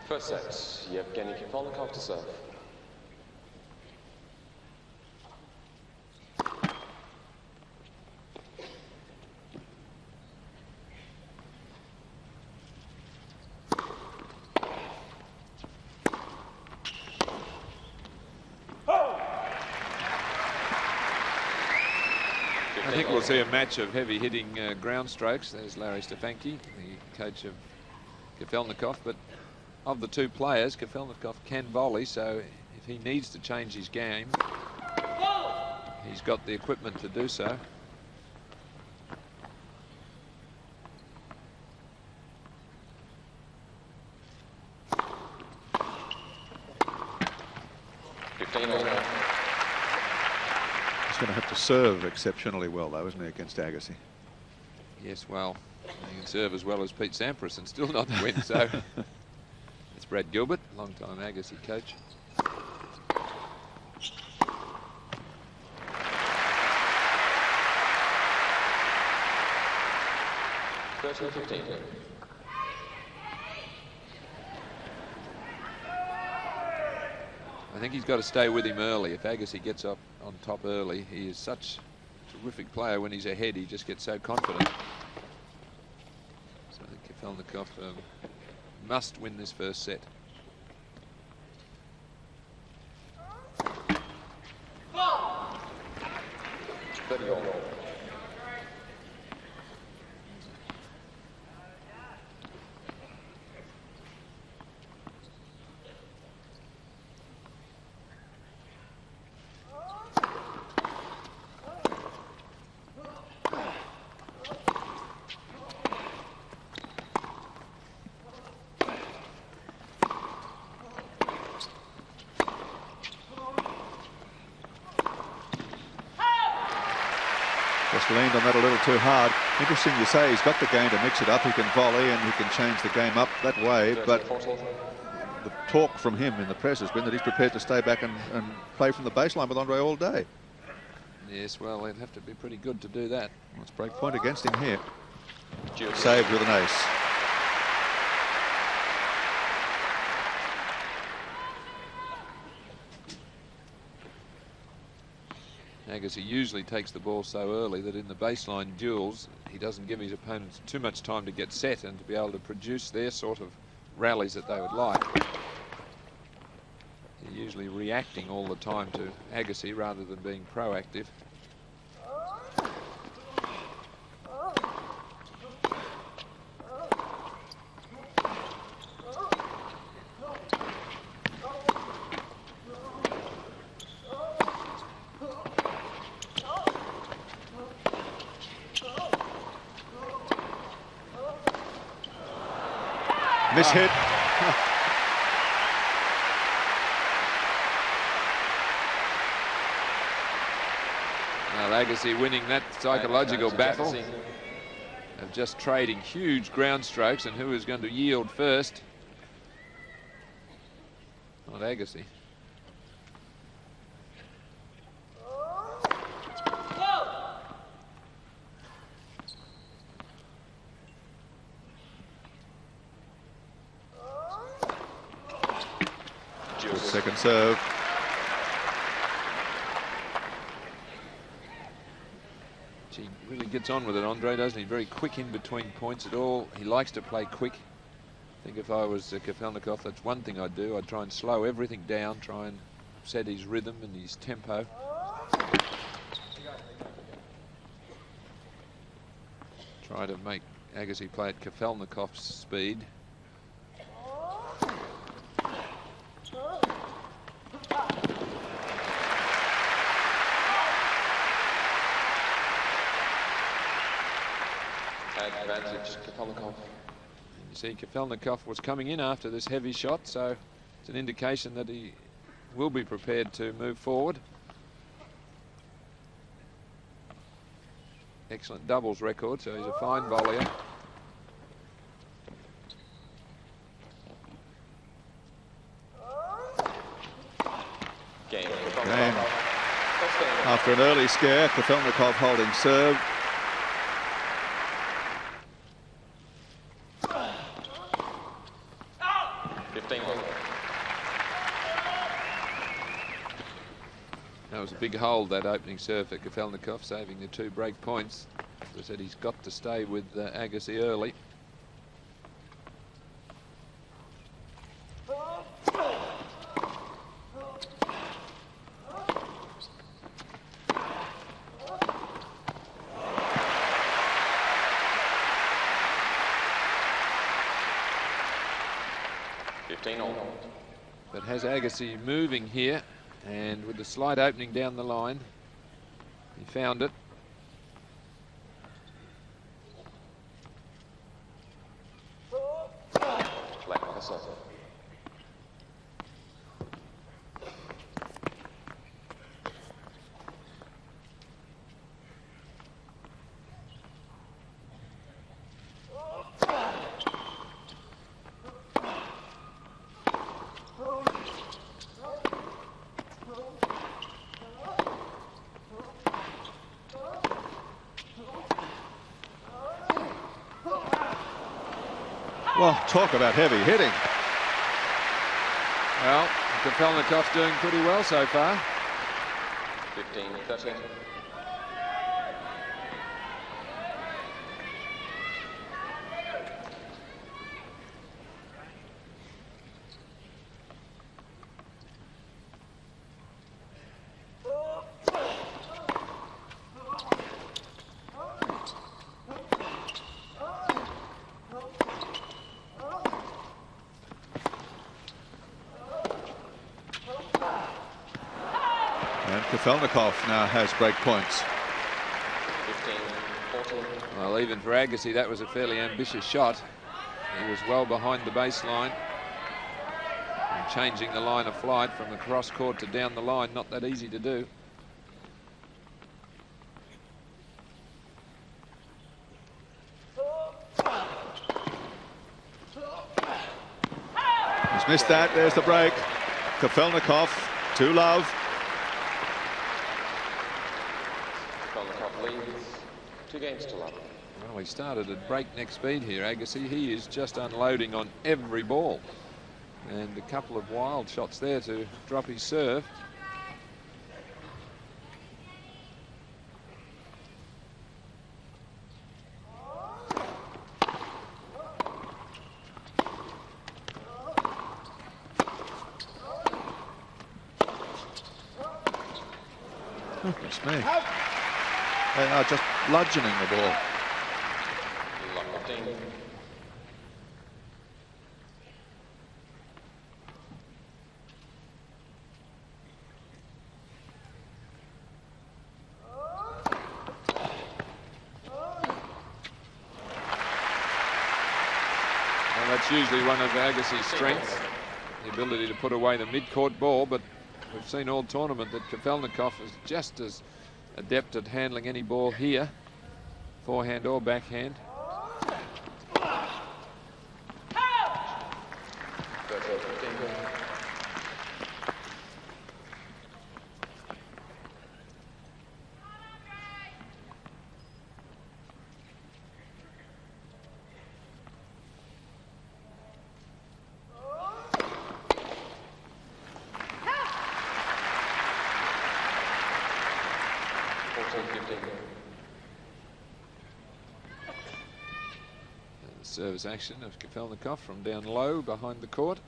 First set, Yevgeny Kafelnikov to serve. I think we'll see a match of heavy-hitting ground strokes. There's Larry Stefanki, the coach of Kafelnikov. But of the two players, Kafelnikov can volley, so if he needs to change his game, he's got the equipment to do so. He's going to have to serve exceptionally well, though, isn't he, against Agassi? Yes, well, he can serve as well as Pete Sampras and still not win, so it's Brad Gilbert, long-time Agassi coach. I think he's got to stay with him early. If Agassi gets up on top early, he is such a terrific player. When he's ahead, he just gets so confident. So I think Kafelnikov must win this first set. Just leaned on that a little too hard. Interesting you say he's got the game to mix it up. He can volley and he can change the game up that way. But the talk from him in the press has been that he's prepared to stay back and play from the baseline with Andre all day. Yes, well, it'd have to be pretty good to do that. Let's break point against him here. Saved with an ace. Agassi usually takes the ball so early that in the baseline duels he doesn't give his opponents too much time to get set and to be able to produce their sort of rallies that they would like. They're usually reacting all the time to Agassi rather than being proactive. Mishit. Well, Agassi winning that psychological battle of just trading huge ground strokes, and who is going to yield first? Not Agassi. Second serve. He really gets on with it, Andre, doesn't he? Very quick in between points at all. He likes to play quick. I think if I was Kafelnikov, that's one thing I'd do. I'd try and slow everything down, try and set his rhythm and his tempo. Try to make Agassi play at Kafelnikov's speed. Advantage, Kafelnikov. You see, Kafelnikov was coming in after this heavy shot, so it's an indication that he will be prepared to move forward. Excellent doubles record, so he's a fine volleyer. Game. After an early scare, Kafelnikov holding serve. 15 all. That was a big hold, that opening serve for Kafelnikov, saving the 2 break points. As I said, he's got to stay with Agassi early. But has Agassi moving here, and with the slight opening down the line, he found it. Well, talk about heavy hitting. Well, Kafelnikov's doing pretty well so far. 15-13. Kafelnikov now has break points. 15-14. Well, even for Agassi, that was a fairly ambitious shot. He was well behind the baseline. And changing the line of flight from across court to down the line, not that easy to do. He's missed that. There's the break. Kafelnikov to love. Leads 2 games to love. Well, he started at breakneck speed here, Agassi. He is just unloading on every ball. And a couple of wild shots there to drop his serve. Goodness me. They are just bludgeoning the ball. Well, that's usually one of Agassi's strengths, the ability to put away the mid-court ball, but we've seen all tournament that Kafelnikov is just as adept at handling any ball here, forehand or backhand. Service action of Kafelnikov from down low behind the court.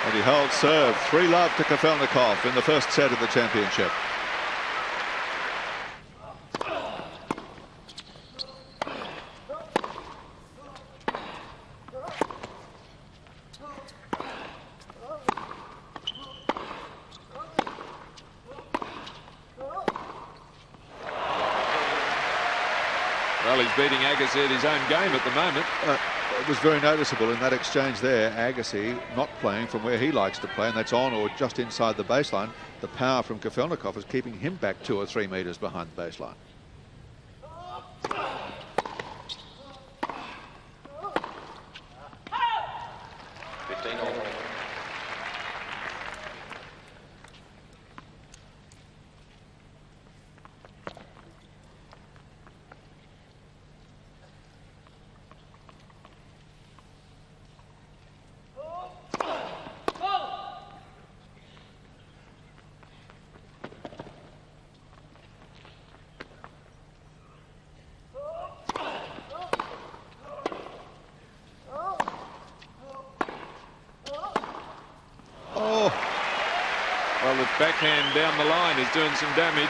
And he holds serve. 3-love to Kafelnikov in the first set of the championship. Well, he's beating Agassi at his own game at the moment. It was very noticeable in that exchange there. Agassi not playing from where he likes to play, and that's on or just inside the baseline. The power from Kafelnikov is keeping him back 2 or 3 meters behind the baseline. 15 all. Well, the backhand down the line is doing some damage.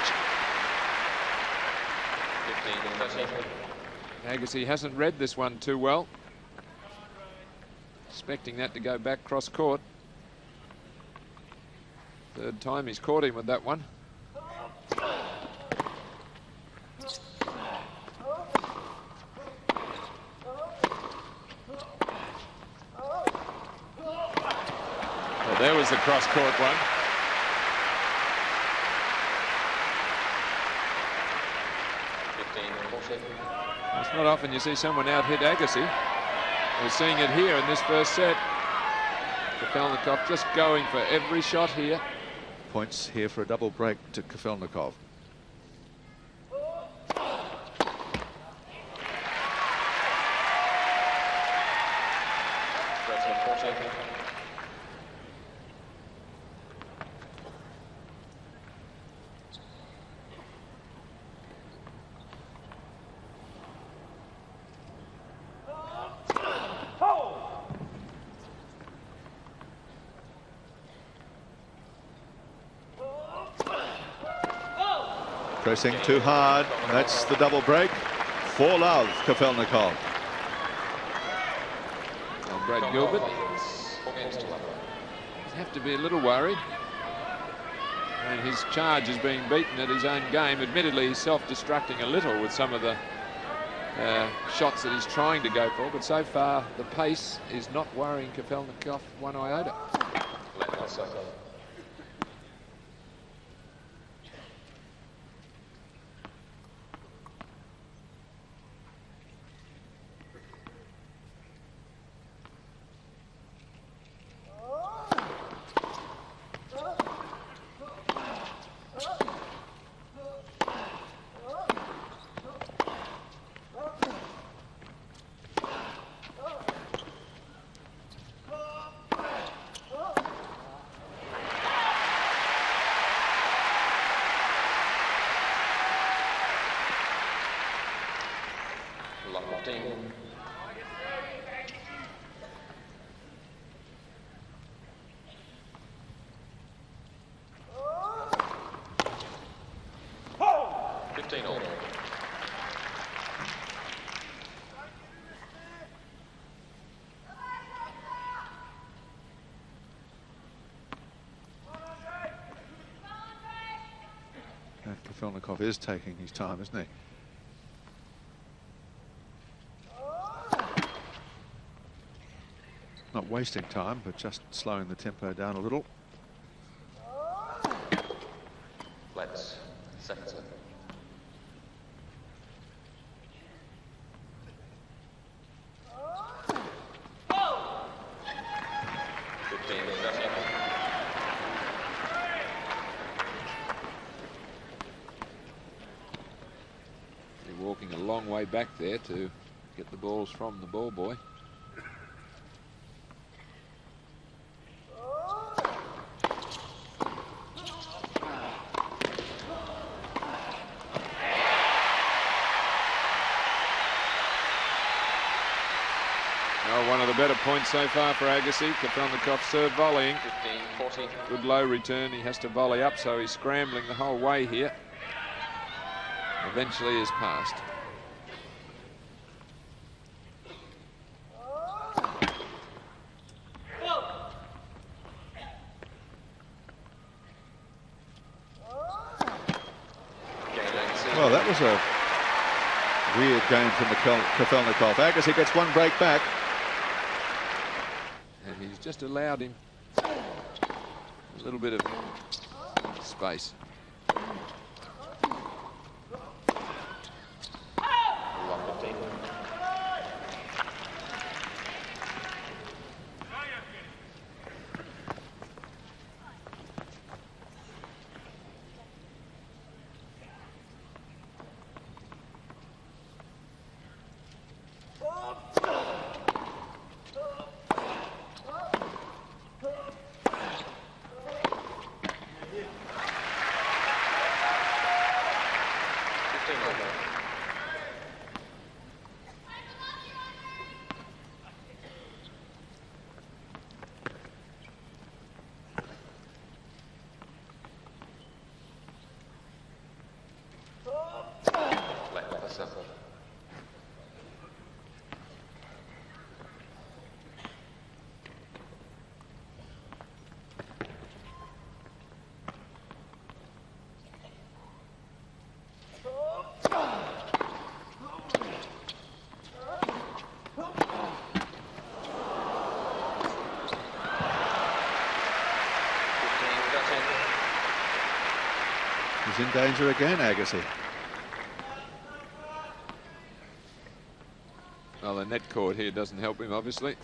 15, Agassi hasn't read this one too well. Expecting that to go back cross court. Third time he's caught him with that one. Well, there was the cross court one. It's not often you see someone out hit Agassi. We're seeing it here in this first set. Kafelnikov just going for every shot here. Points here for a double break to Kafelnikov. Pressing too hard. That's the double break. For love, Kafelnikov. Well, Brad Gilbert have to be a little worried. And his charge is being beaten at his own game. Admittedly, he's self-destructing a little with some of the shots that he's trying to go for. But so far, the pace is not worrying Kafelnikov one iota. Kafelnikov is taking his time, isn't he? Not wasting time, but just slowing the tempo down a little. Let's second set. Walking a long way back there to get the balls from the ball boy. Oh, one of the better points so far for Agassi. Kafelnikov serve volleying. 15-14. Good low return. He has to volley up, so he's scrambling the whole way here. Eventually is passed. Well, that was a weird game from Kafelnikov. Agassi gets one break back. And he's just allowed him a little bit of space. He's in danger again, Agassi. Well, the net cord here doesn't help him, obviously.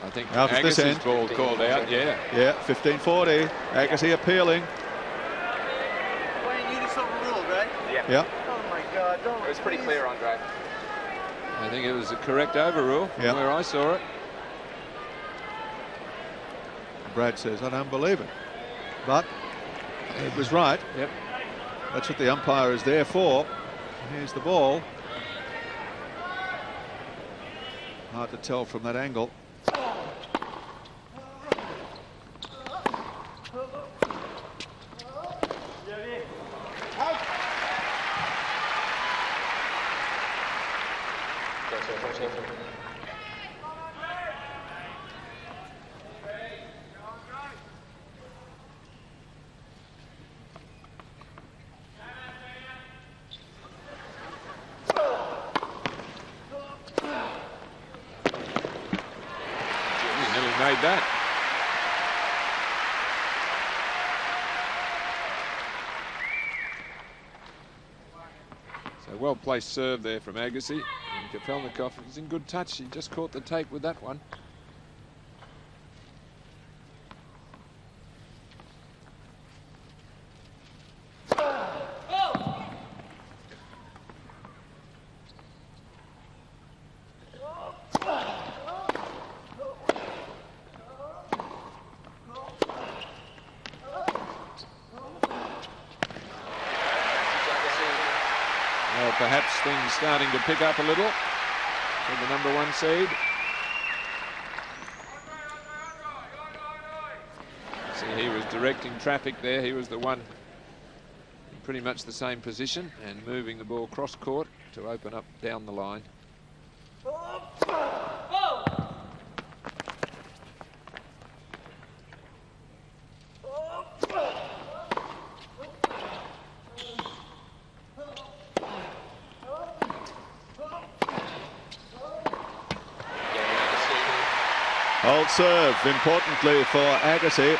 I think Agassi's ball called out, yeah. Yeah, 15-40. Agassi appealing. Wayne, you just overruled, right? Yeah. Oh my God, don't. It was pretty clear, Andre. I think it was a correct overrule from where I saw it. Brad says, I don't believe it. But it was right. Yep. That's what the umpire is there for. Here's the ball. Hard to tell from that angle. Made that. So well placed serve there from Agassi, and Kafelnikov is in good touch. He just caught the tape with that one. Perhaps things starting to pick up a little for the #1 seed. See, he was directing traffic there. He was the one in pretty much the same position and moving the ball cross court to open up down the line. Old serve, importantly for Agassi.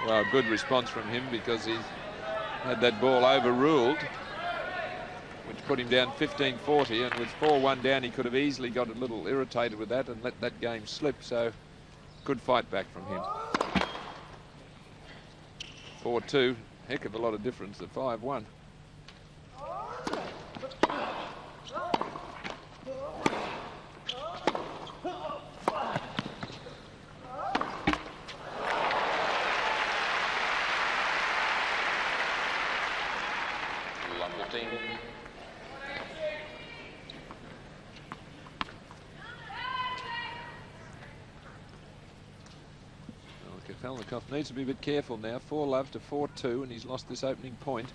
Well, good response from him because he had that ball overruled, which put him down 15-40, and with 4-1 down he could have easily got a little irritated with that and let that game slip. So good fight back from him. 4-2. Heck of a lot of difference at 5-1. Kafelnikov needs to be a bit careful now. 4-love to 4-2, and he's lost this opening point.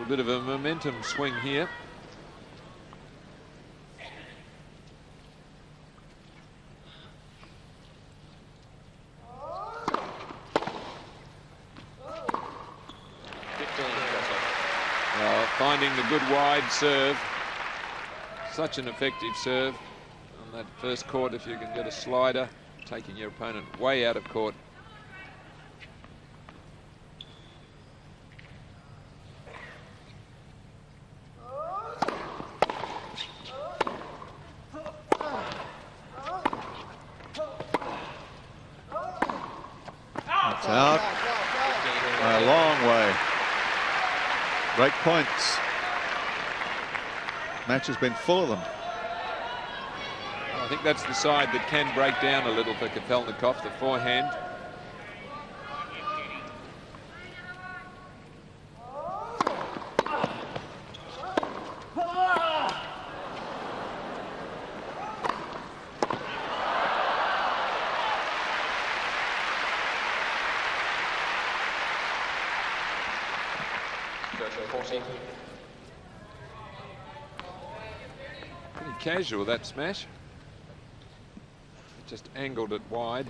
Bit of a momentum swing here. Finding the good wide serve. Such an effective serve on that first court. If you can get a slider, taking your opponent way out of court. Out a long way. Great points. Match has been full of them. I think that's the side that can break down a little for Kafelnikov, the forehand. Pretty casual, that smash. Just angled it wide.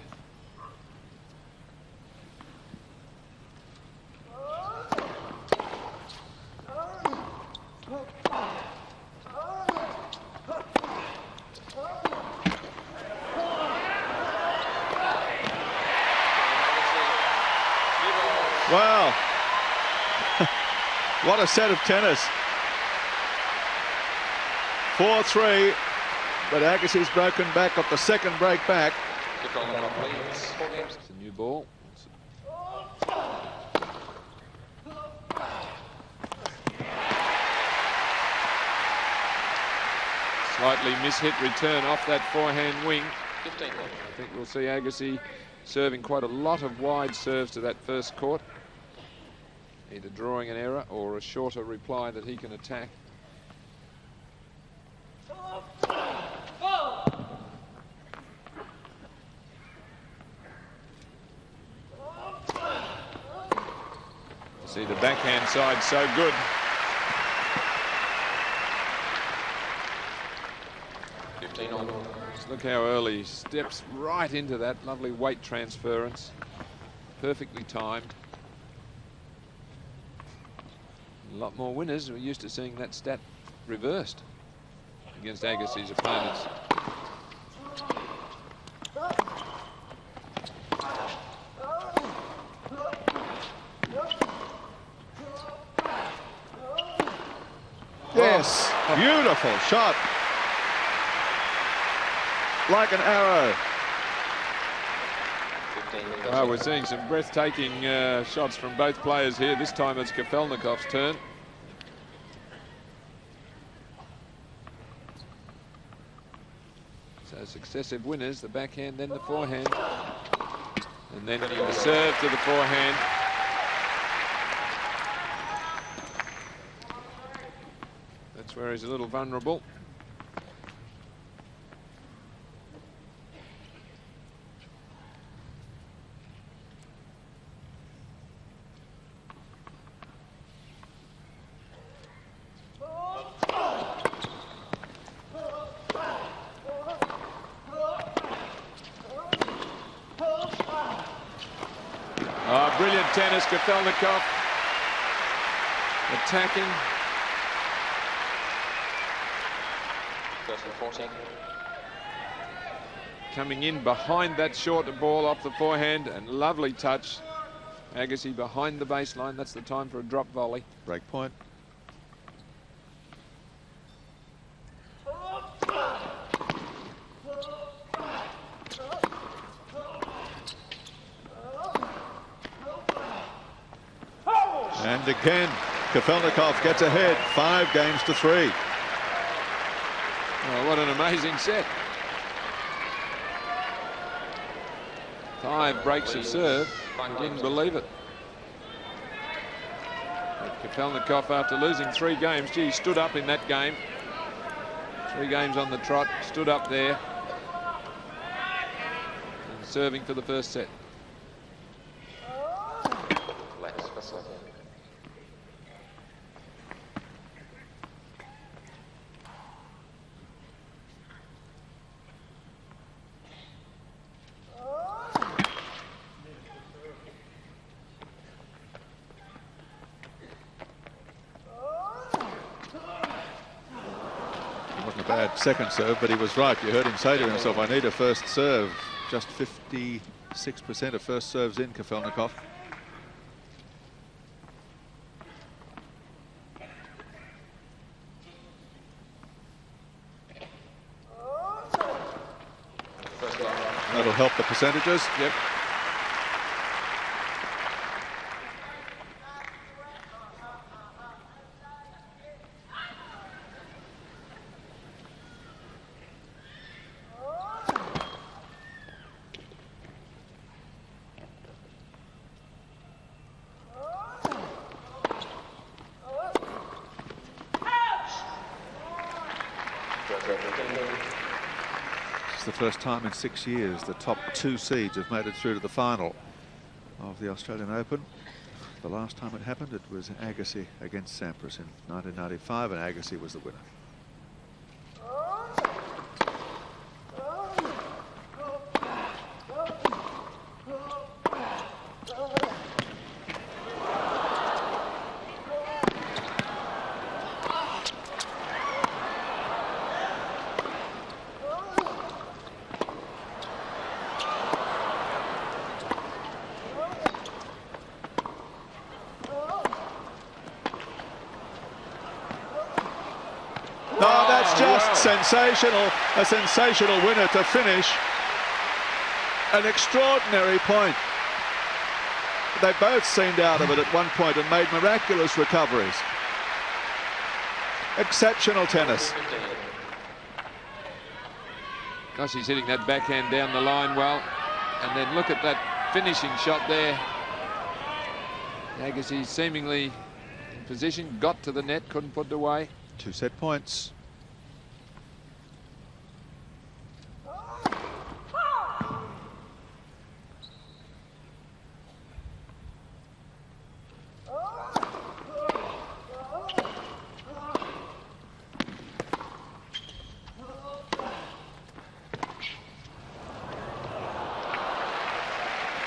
Wow. What a set of tennis. 4-3, but Agassi's broken back, got the second break back. It's a new ball. Slightly mishit return off that forehand wing. I think we'll see Agassi serving quite a lot of wide serves to that first court. Either drawing an error or a shorter reply that he can attack. See the backhand side so good. Just look how early he steps right into that lovely weight transference. Perfectly timed. A lot more winners. We're used to seeing that stat reversed against Agassi's opponents. Yes, beautiful shot. Like an arrow. Well, we're seeing some breathtaking shots from both players here. This time it's Kafelnikov's turn. So successive winners, the backhand, then the forehand. And then the serve to the forehand. That's where he's a little vulnerable. Brilliant tennis, Kafelnikov attacking. 13-14. Coming in behind that shorter ball off the forehand, and lovely touch. Agassi behind the baseline. That's the time for a drop volley. Break point. And again, Kafelnikov gets ahead, 5-3. Oh, what an amazing set. 5 breaks of serve. I didn't believe it. But Kafelnikov, after losing 3 games, gee, stood up in that game. 3 games on the trot, stood up there. And serving for the first set. Bad second serve, but he was right. You heard him say to himself, I need a first serve. Just 56% of first serves in, Kafelnikov. That'll help the percentages. Yep. It's the first time in 6 years the top 2 seeds have made it through to the final of the Australian Open. The last time it happened, it was Agassi against Sampras in 1995, and Agassi was the winner. Sensational, a sensational winner to finish. An extraordinary point. They both seemed out of it at one point and made miraculous recoveries. Exceptional tennis. Gosh, he's hitting that backhand down the line well. And then look at that finishing shot there. Agassi seemingly in position, got to the net, couldn't put it away. 2 set points.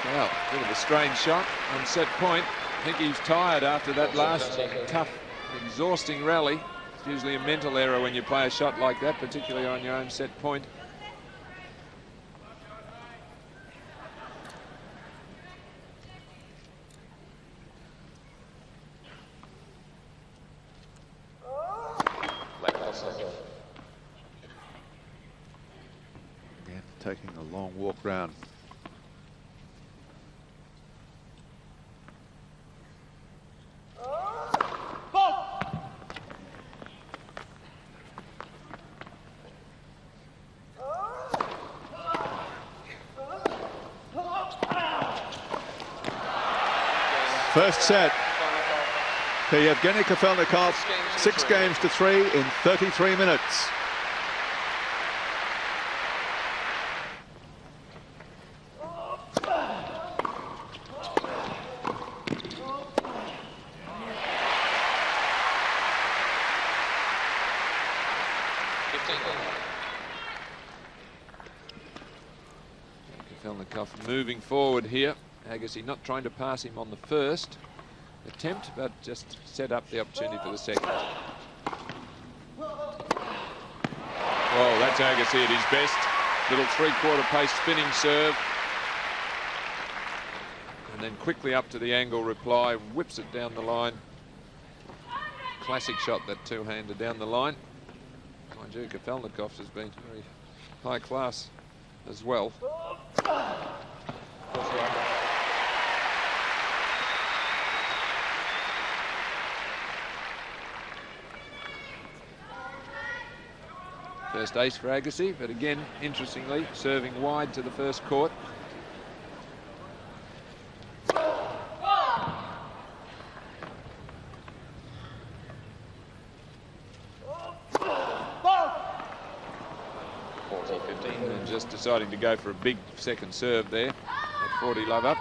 Well, a bit of a strange shot on set point. I think he's tired after that last tough, exhausting rally. It's usually a mental error when you play a shot like that, particularly on your own set point. Again, taking a long walk round. First set to Yevgeny Kafelnikov, 6 games to 3 in 33 minutes. Kafelnikov moving forward here. Agassi not trying to pass him on the first attempt, but just set up the opportunity for the second. Well, that's Agassi at his best. Little 3/4 pace spinning serve. And then quickly up to the angle reply, whips it down the line. Classic shot, that two-hander down the line. Mind you, Kafelnikov has been very high class as well. First ace for Agassi, but again, interestingly, serving wide to the first court. And just deciding to go for a big second serve there at 40 love up.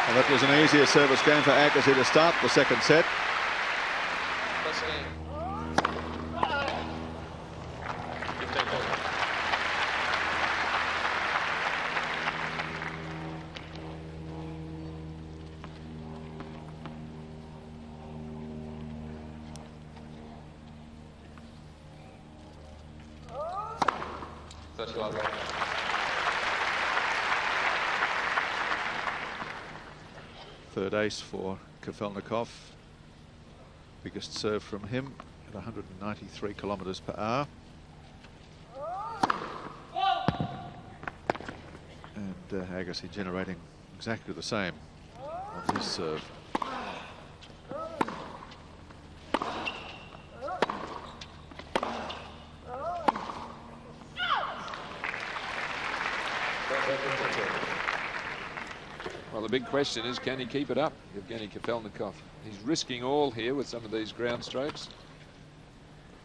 Well, that was an easier service game for Agassi to start the second set. Third ace for Kafelnikov. Biggest serve from him at 193 kilometres per hour. And Agassi generating exactly the same on his serve. Well, the big question is, can he keep it up, Yevgeny Kafelnikov? He's risking all here with some of these ground strokes.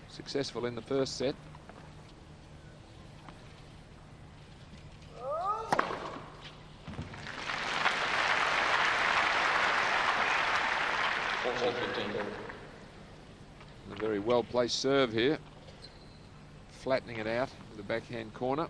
Successful in the first set. A very well-placed serve here. Flattening it out with the backhand corner.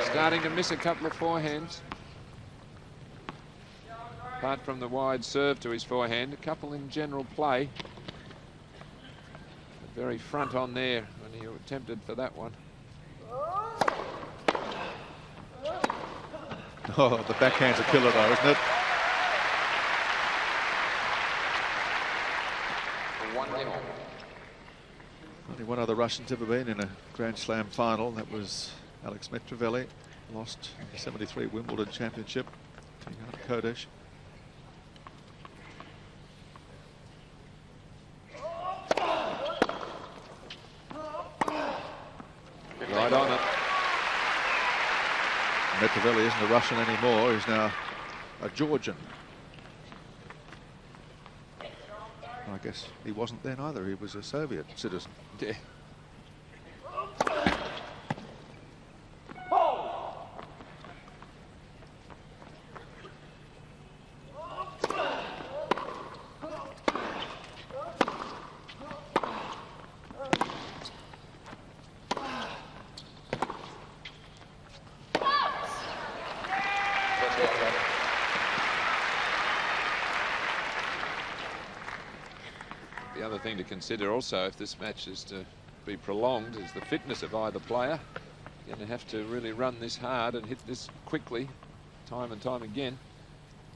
Starting to miss a couple of forehands. Apart from the wide serve to his forehand, a couple in general play. But very front on there when he attempted for that one. Oh, the backhand's a killer though, isn't it? Only one other Russian's ever been in a Grand Slam final. That was Alex Metrovelli. Lost the '73 Wimbledon Championship to Jan Kodesh. Right on it. Metrovelli isn't a Russian anymore. He's now a Georgian. I guess he wasn't then either. He was a Soviet citizen. Yeah. The other thing to consider also, if this match is to be prolonged, is the fitness of either player. You're going to have to really run this hard and hit this quickly, time and time again.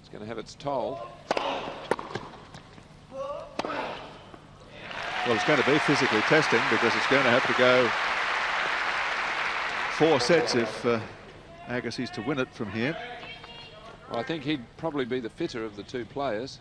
It's going to have its toll. Well, it's going to be physically testing because it's going to have to go 4 sets if Agassi's to win it from here. Well, I think he'd probably be the fitter of the two players.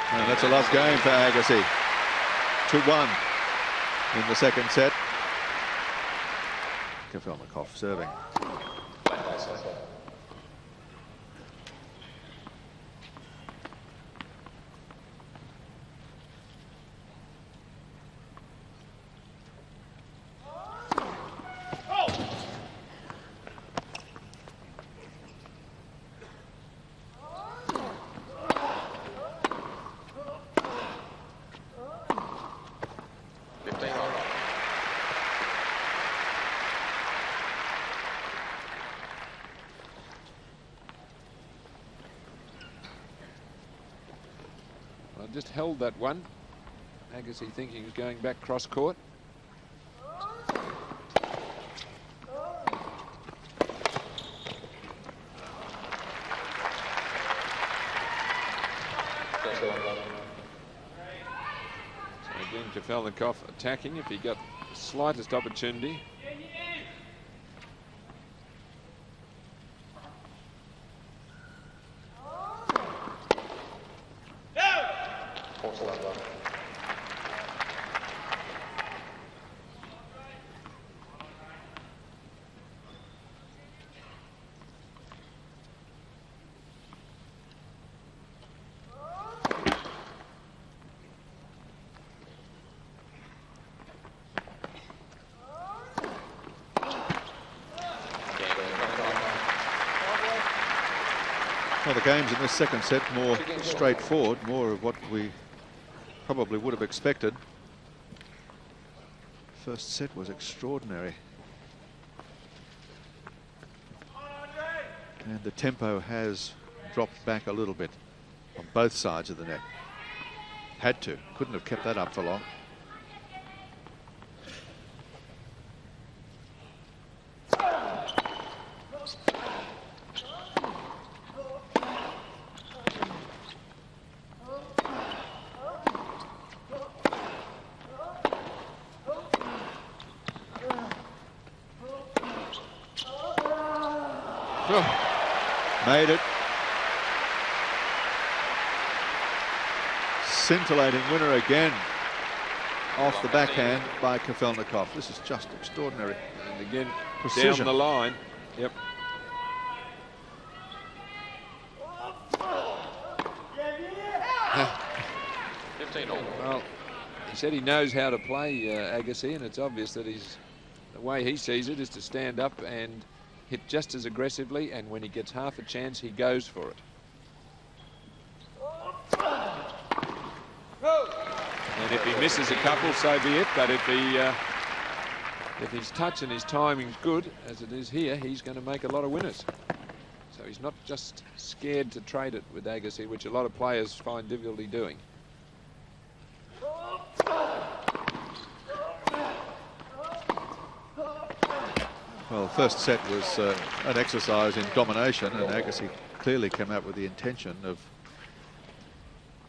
And that's a love game for Agassi. 2-1 in the second set. Kafelnikov serving. Just held that one. Agassi thinking he's going back cross court. So again, Kafelnikov attacking if he got the slightest opportunity. Well, the games in this second set more straightforward, more of what we probably would have expected. First set was extraordinary. And the tempo has dropped back a little bit on both sides of the net. Had to. Couldn't have kept that up for long. Made it. Scintillating winner again off the backhand by Kafelnikov. This is just extraordinary. And again, precision. Down the line. Yep. Well, he said he knows how to play Agassi, and it's obvious that the way he sees it is to stand up and hit just as aggressively, and when he gets half a chance, he goes for it. And if he misses a couple, so be it. But if his touch and his timing's good, as it is here, he's going to make a lot of winners. So he's not just scared to trade it with Agassi, which a lot of players find difficulty doing. Well, the first set was an exercise in domination, and Agassi clearly came out with the intention of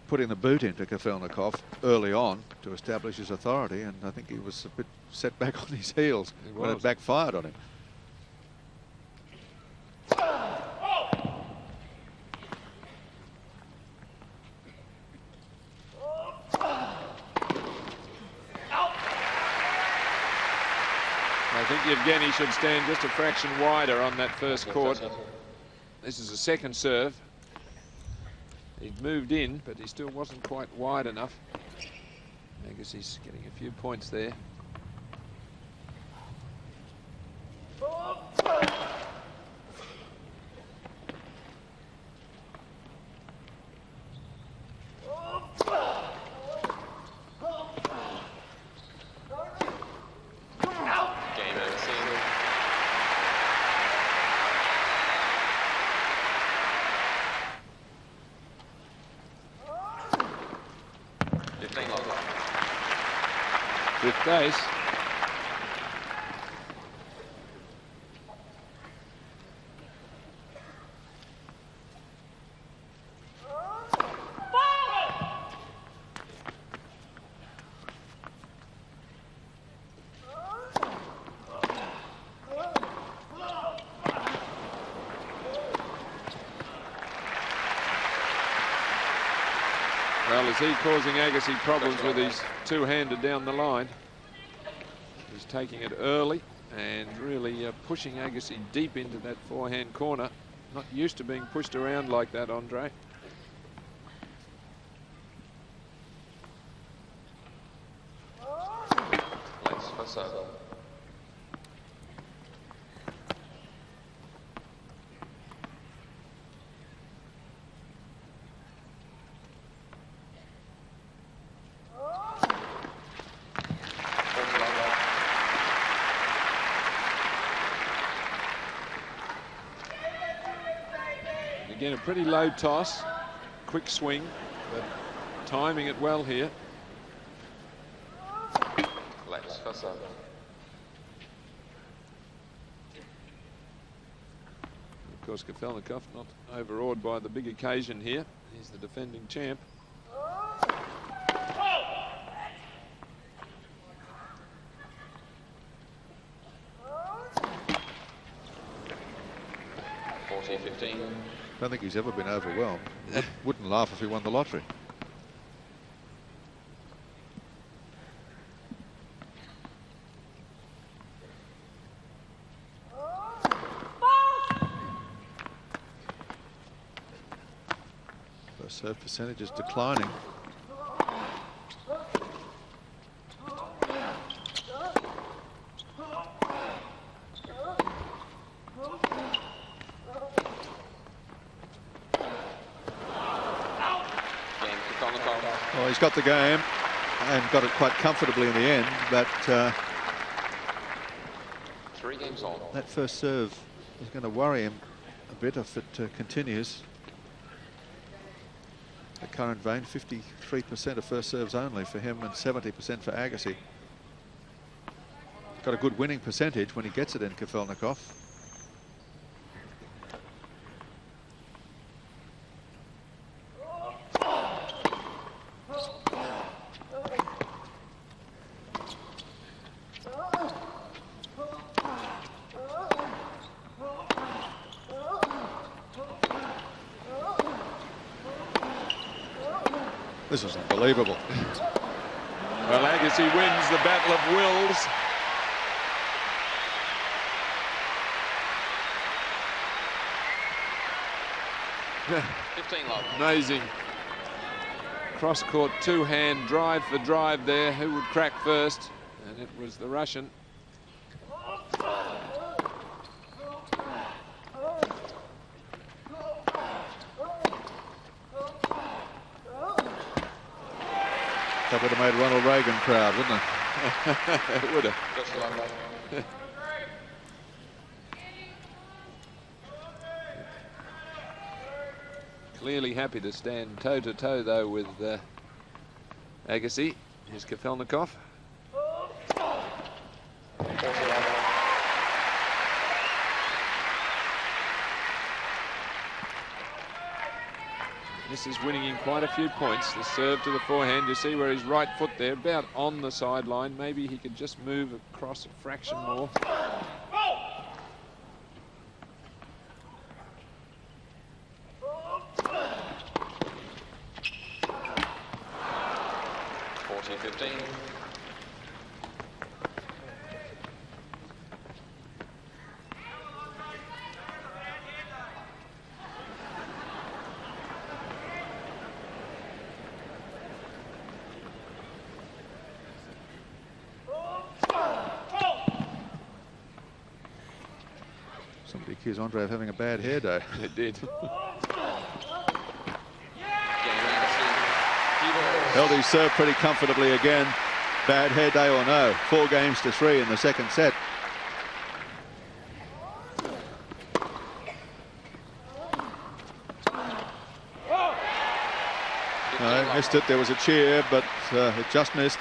putting the boot into Kafelnikov early on to establish his authority, and I think he was a bit set back on his heels when it backfired on him. I think Yevgeny should stand just a fraction wider on that first court. This is a second serve. He'd moved in, but he still wasn't quite wide enough. Agassi's getting a few points there. Fifth base. Well, is he causing Agassi problems with his two-hander down the line? He's taking it early and really pushing Agassi deep into that forehand corner. Not used to being pushed around like that, Andre. Let's pass over. Again, a pretty low toss, quick swing, but timing it well here. Let's pass over. Of course, Kafelnikov not overawed by the big occasion here. He's the defending champ. I don't think he's ever been overwhelmed. Wouldn't laugh if he won the lottery. First serve percentage is declining. Well, he's got the game and got it quite comfortably in the end, but 3 games on. that first serve is going to worry him a bit if it continues. The current vein, 53% of first serves only for him and 70% for Agassi. Got a good winning percentage when he gets it in, Kafelnikov. This is unbelievable. Well, Agassi wins the battle of wills. Yeah. 15 love. Amazing. Cross-court two-hand drive for drive there. Who would crack first? And it was the Russian. That would have made Ronald Reagan proud, wouldn't it? It would have. Clearly happy to stand toe-to-toe, though, with Agassi. Here's Kafelnikov. This is winning in quite a few points. The serve to the forehand. You see where his right foot there, about on the sideline. Maybe he could just move across a fraction more. Somebody accused Andre of having a bad hair day. It did. Held his serve pretty comfortably again. Bad hair day or no. 4 games to 3 in the second set. No, missed it. There was a cheer, but it just missed.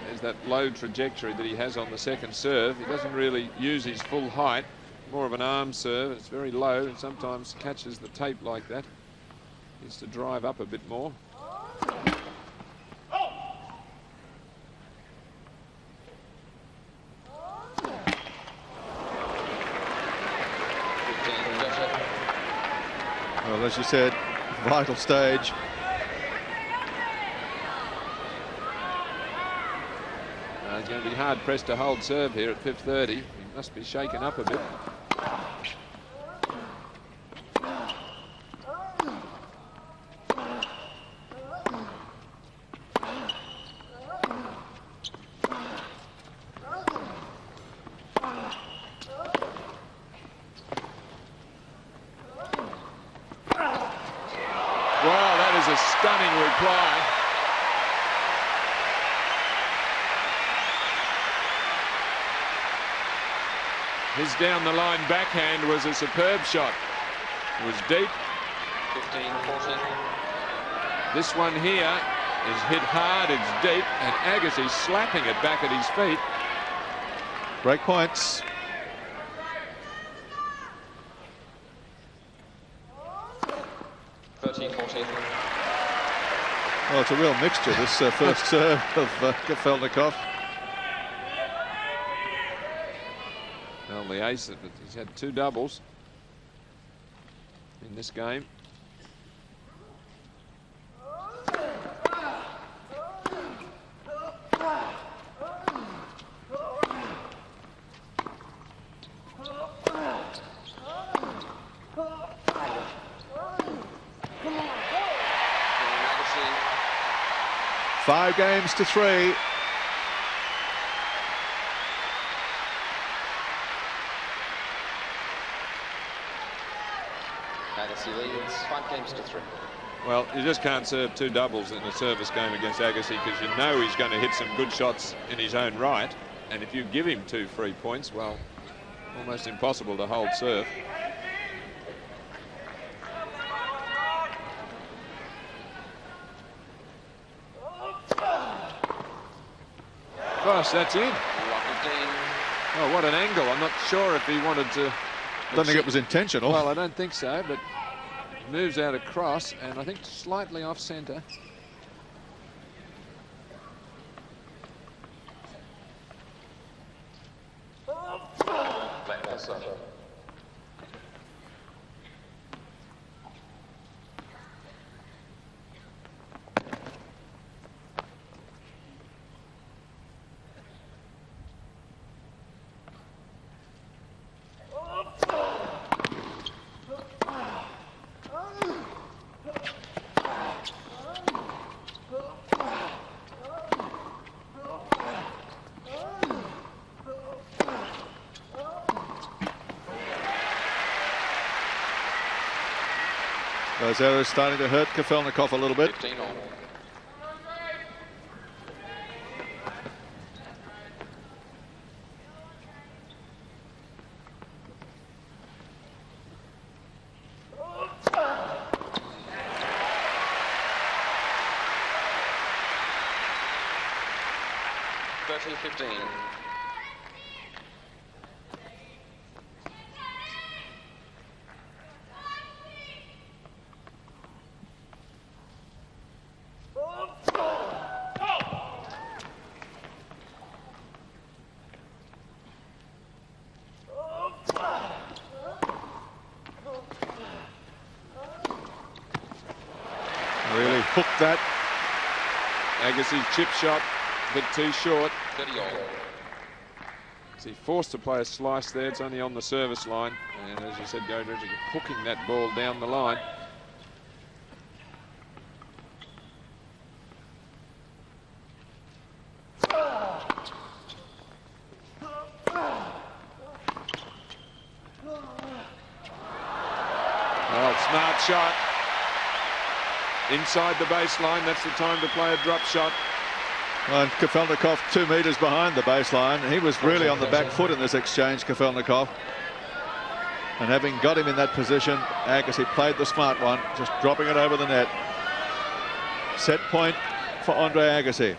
There's that low trajectory that he has on the second serve. He doesn't really use his full height. More of an arm serve. It's very low and sometimes catches the tape like that. Needs to drive up a bit more. Well, as you said, vital stage. He's going to be hard pressed to hold serve here at 5:30. He must be shaken up a bit. Wow, that is a stunning reply. His down-the-line backhand was a superb shot. It was deep. 15-14. This one here is hit hard, it's deep, and Agassi slapping it back at his feet. Break points. Well, it's a real mixture, this first serve of Kafelnikov. Well, the ace, he's had 2 doubles in this game. 5 games to 3. Agassi leads 5 games to 3. Well, you just can't serve 2 doubles in a service game against Agassi, because you know he's going to hit some good shots in his own right. And if you give him 2 free points, well, almost impossible to hold serve. Gosh, that's in. Oh, what an angle. I'm not sure if he wanted to... I don't think it was intentional. Well, I don't think so, but moves out across, and I think slightly off centre. Those errors starting to hurt Kafelnikov a little bit. 15 all. Really hooked that. Agassi's chip shot, a bit too short. 30 all. So he forced to play a slice there. It's only on the service line. And as you said, Godrej hooking that ball down the line. Oh, smart shot. Inside the baseline, that's the time to play a drop shot. And Kafelnikov 2 metres behind the baseline. He was really on the back foot in this exchange, Kafelnikov. And having got him in that position, Agassi played the smart one, just dropping it over the net. Set point for Andre Agassi.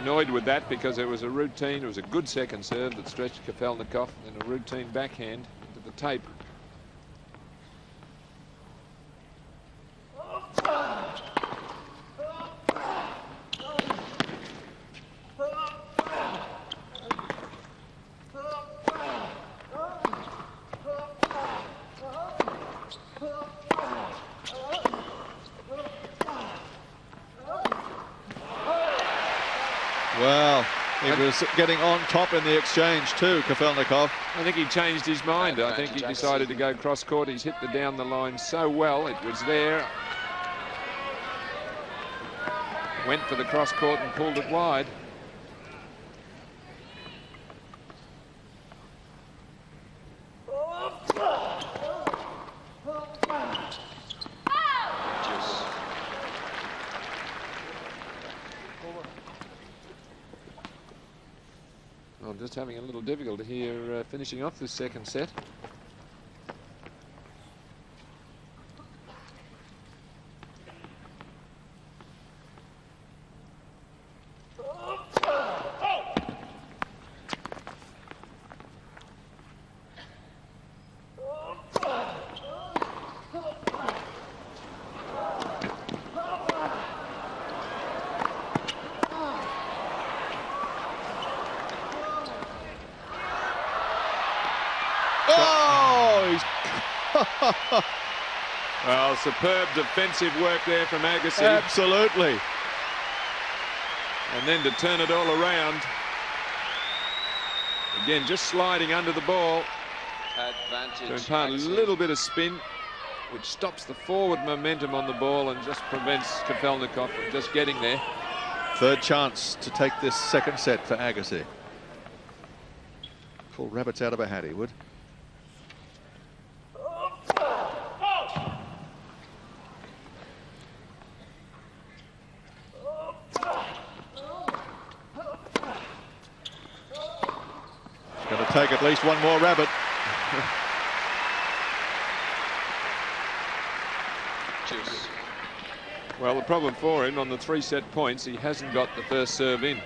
Annoyed with that because it was a routine. It was a good second serve that stretched Kafelnikov, and a routine backhand into the tape. Well, he was getting on top in the exchange too, Kafelnikov. I think he changed his mind. I think he decided to go cross court. He's hit the down the line so well. It was there. Went for the cross court and pulled it wide. I'm just having a little difficulty here finishing off this second set. Well, superb defensive work there from Agassi. Absolutely. And then to turn it all around. Again, just sliding under the ball Advantage. to impart a Agassi. little bit of spin, which stops the forward momentum on the ball and just prevents Kafelnikov from just getting there. Third chance to take this second set for Agassi. Pull rabbits out of a hat, he would. Going to take at least one more rabbit. Juice. Well, the problem for him on the 3-set points, he hasn't got the first serve in. He's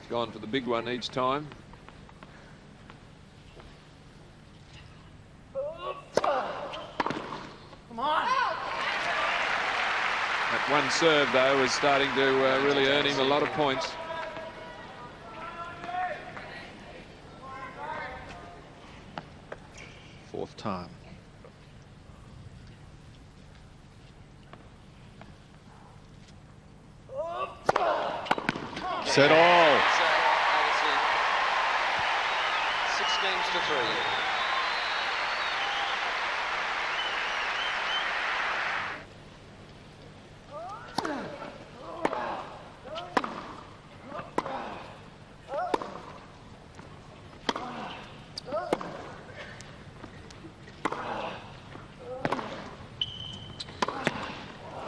gone for the big one each time. Come on. That one serve, though, is starting to really earn him a lot of points. Fourth time. Set all. Agassi. 6 games to 3.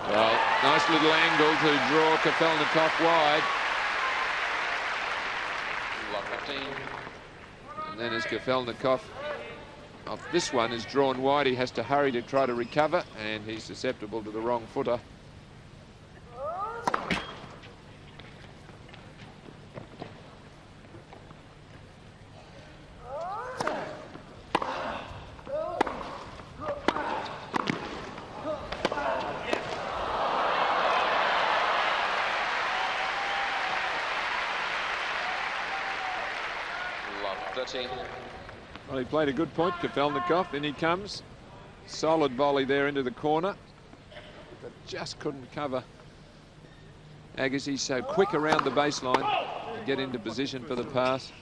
Well, nice little angle to draw Kafelnikov wide. Lot 15. And then as Kafelnikov off this one is drawn wide, he has to hurry to try to recover, and he's susceptible to the wrong footer. Lot 13. Well, he played a good point, Kafelnikov. In he comes. Solid volley there into the corner. But just couldn't cover Agassi, so quick around the baseline to get into position for the pass.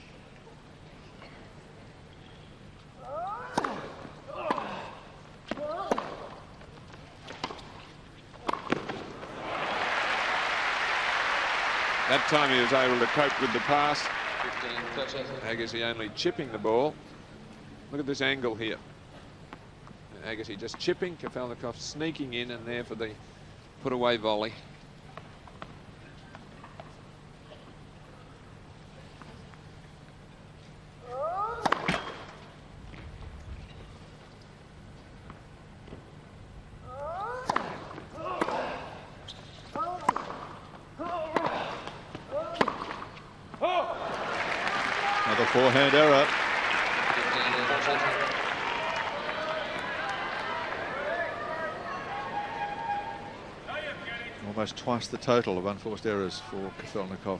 That time he was able to cope with the pass. 15, 13. Agassi only chipping the ball. Look at this angle here. Agassi just chipping, Kafelnikov sneaking in, and there for the put-away volley. Another forehand error. 15, 14. Almost twice the total of unforced errors for Kafelnikov.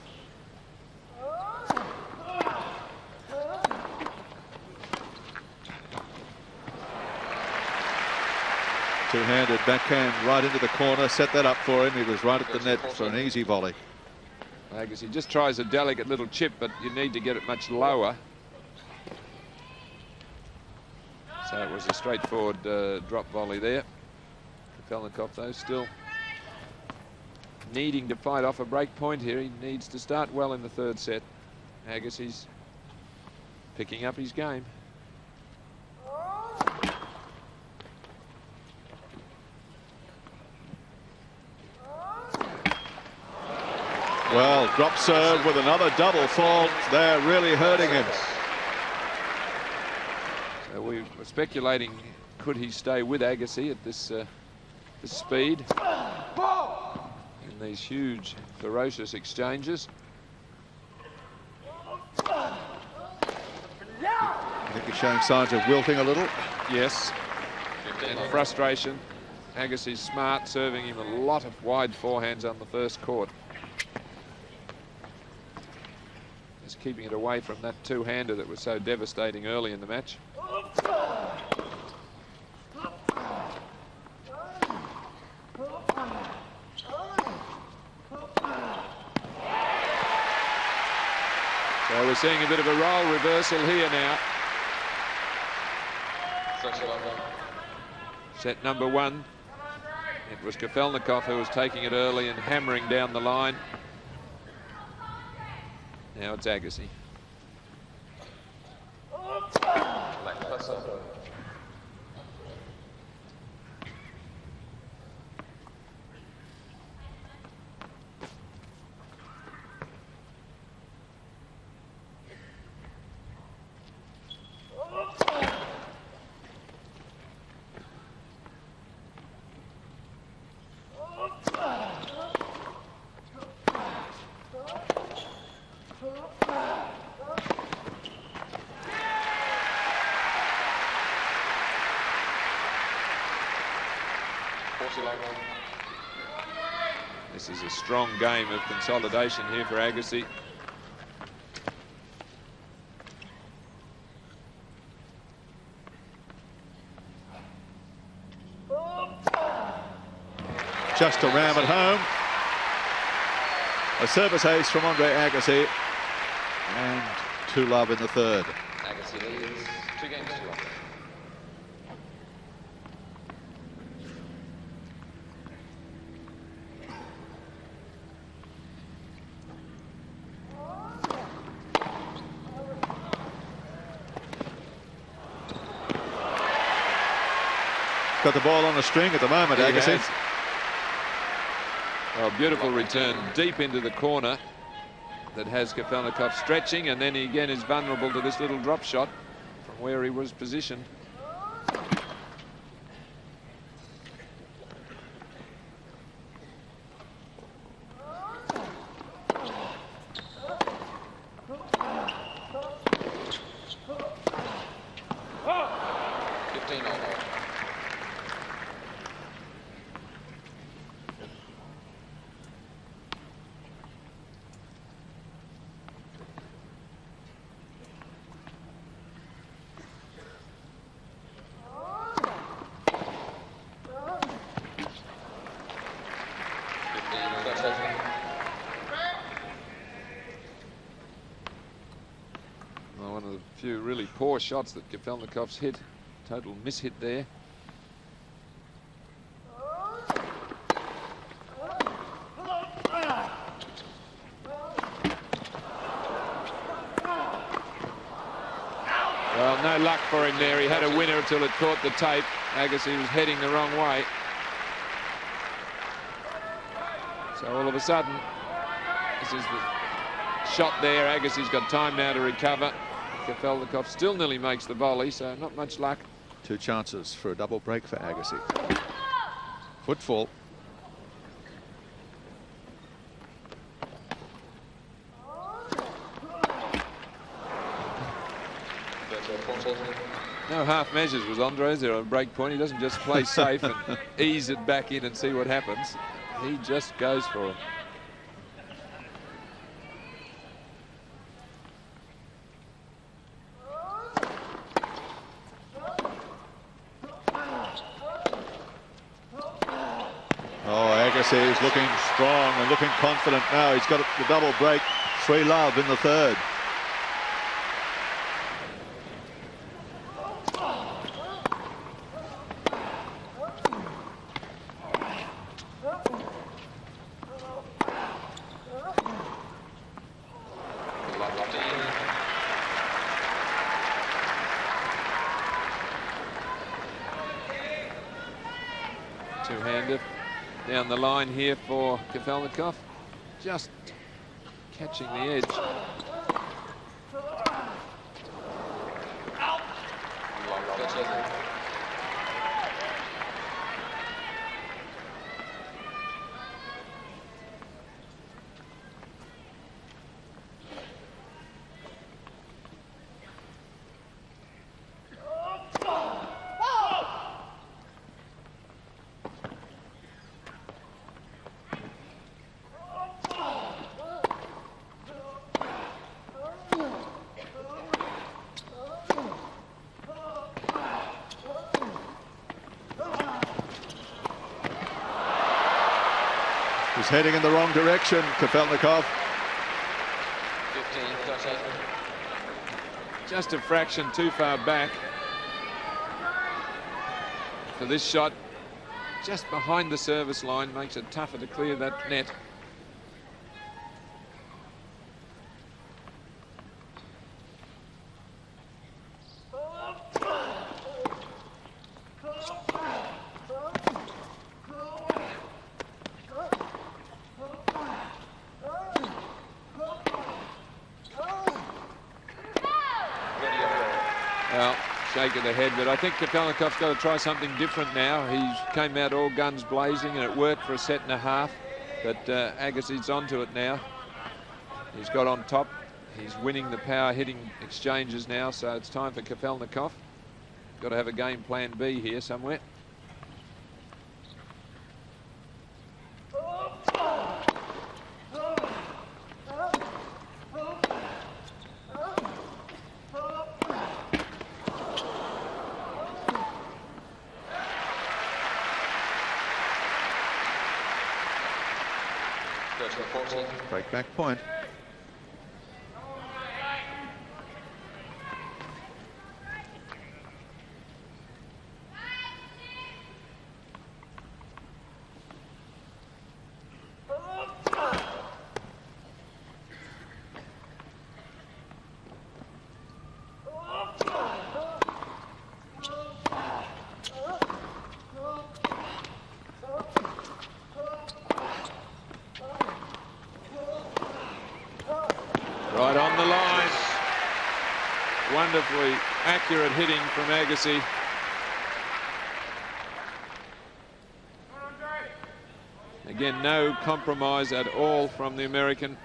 Two-handed backhand right into the corner, set that up for him. He was right at the net for an easy volley. Agassi just tries a delicate little chip, but you need to get it much lower. So it was a straightforward drop volley there. Kafelnikov, though, still needing to fight off a break point here. He needs to start well in the third set. Agassi's picking up his game. Well, drop serve with another double fault. They're really hurting him. So we were speculating, could he stay with Agassi at this speed in these huge, ferocious exchanges? I think he's showing signs of wilting a little. Yes, 15. and frustration. Agassi's smart, serving him a lot of wide forehands on the first court. Just keeping it away from that two-hander that was so devastating early in the match. So we're seeing a bit of a role reversal here now. Set number 1. It was Kafelnikov who was taking it early and hammering down the line. Now it's Agassi. This is a strong game of consolidation here for Agassi. Just to ram it home. A service ace from Andre Agassi. And 2-love in the third. Agassi leads 2 games to 1. Got the ball on a string at the moment, Agassi. Oh, beautiful return deep into the corner that has Kafelnikov stretching, and then he again is vulnerable to this little drop shot from where he was positioned. One of the few really poor shots that Kafelnikov's hit. Total mishit there. Well, no luck for him there. He had a winner until it caught the tape. Agassi was heading the wrong way. So all of a sudden, this is the shot there. Agassi's got time now to recover. Kafelnikov still nearly makes the volley, so not much luck. 2 chances for a double break for Agassi. Footfall. No half measures was Andre's there on break point. He doesn't just play safe and ease it back in and see what happens. He just goes for it. Agassi is looking strong and looking confident now. He's got the double break. 3-love in the third. Two-hander down the line here for Kafelnikov, just catching the edge. He's heading in the wrong direction, Kafelnikov. 15, just a fraction too far back for this shot. Just behind the service line makes it tougher to clear that net. Shake of the head, but I think Kafelnikov's got to try something different now. He came out all guns blazing and it worked for a set and a half, but Agassi's onto it now. He's got on top. He's winning the power hitting exchanges now, so it's time for Kafelnikov. Got to have a game plan B here somewhere. Break back point. Right on the line. Wonderfully accurate hitting from Agassi. Again, no compromise at all from the American.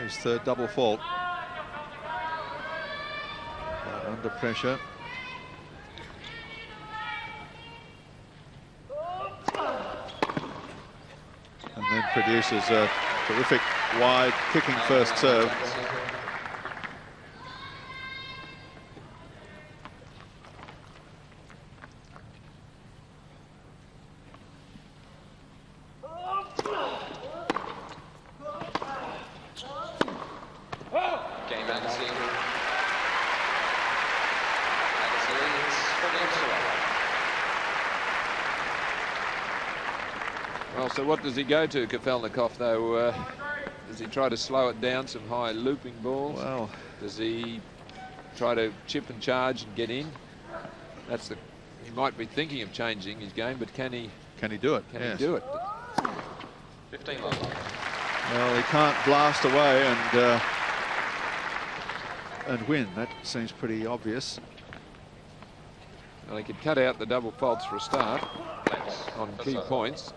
His third double fault. Under pressure. And then produces a terrific wide kicking first serve. Well, so what does he go to, Kafelnikov, though? Does he try to slow it down, some high looping balls? Well, does he try to chip and charge and get in? That's the. He might be thinking of changing his game, but can he? Can he do it? Can he do it? 15 love. Well, he can't blast away and win. That seems pretty obvious. Well, he could cut out the double faults for a start on key points.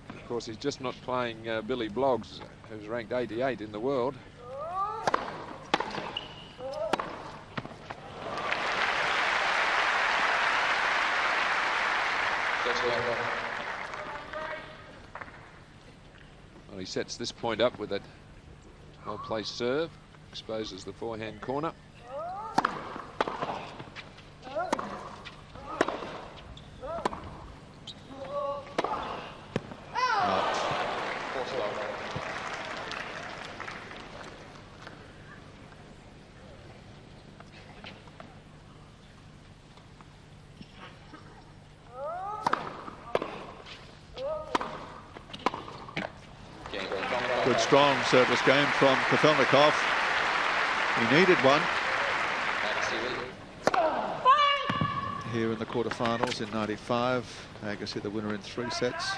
Of course, he's just not playing Billy Bloggs, who's ranked 88 in the world. Well, he sets this point up with that well-placed serve, exposes the forehand corner. Good strong service game from Kafelnikov. He needed one here in the quarterfinals in '95. Agassi the winner in 3 sets.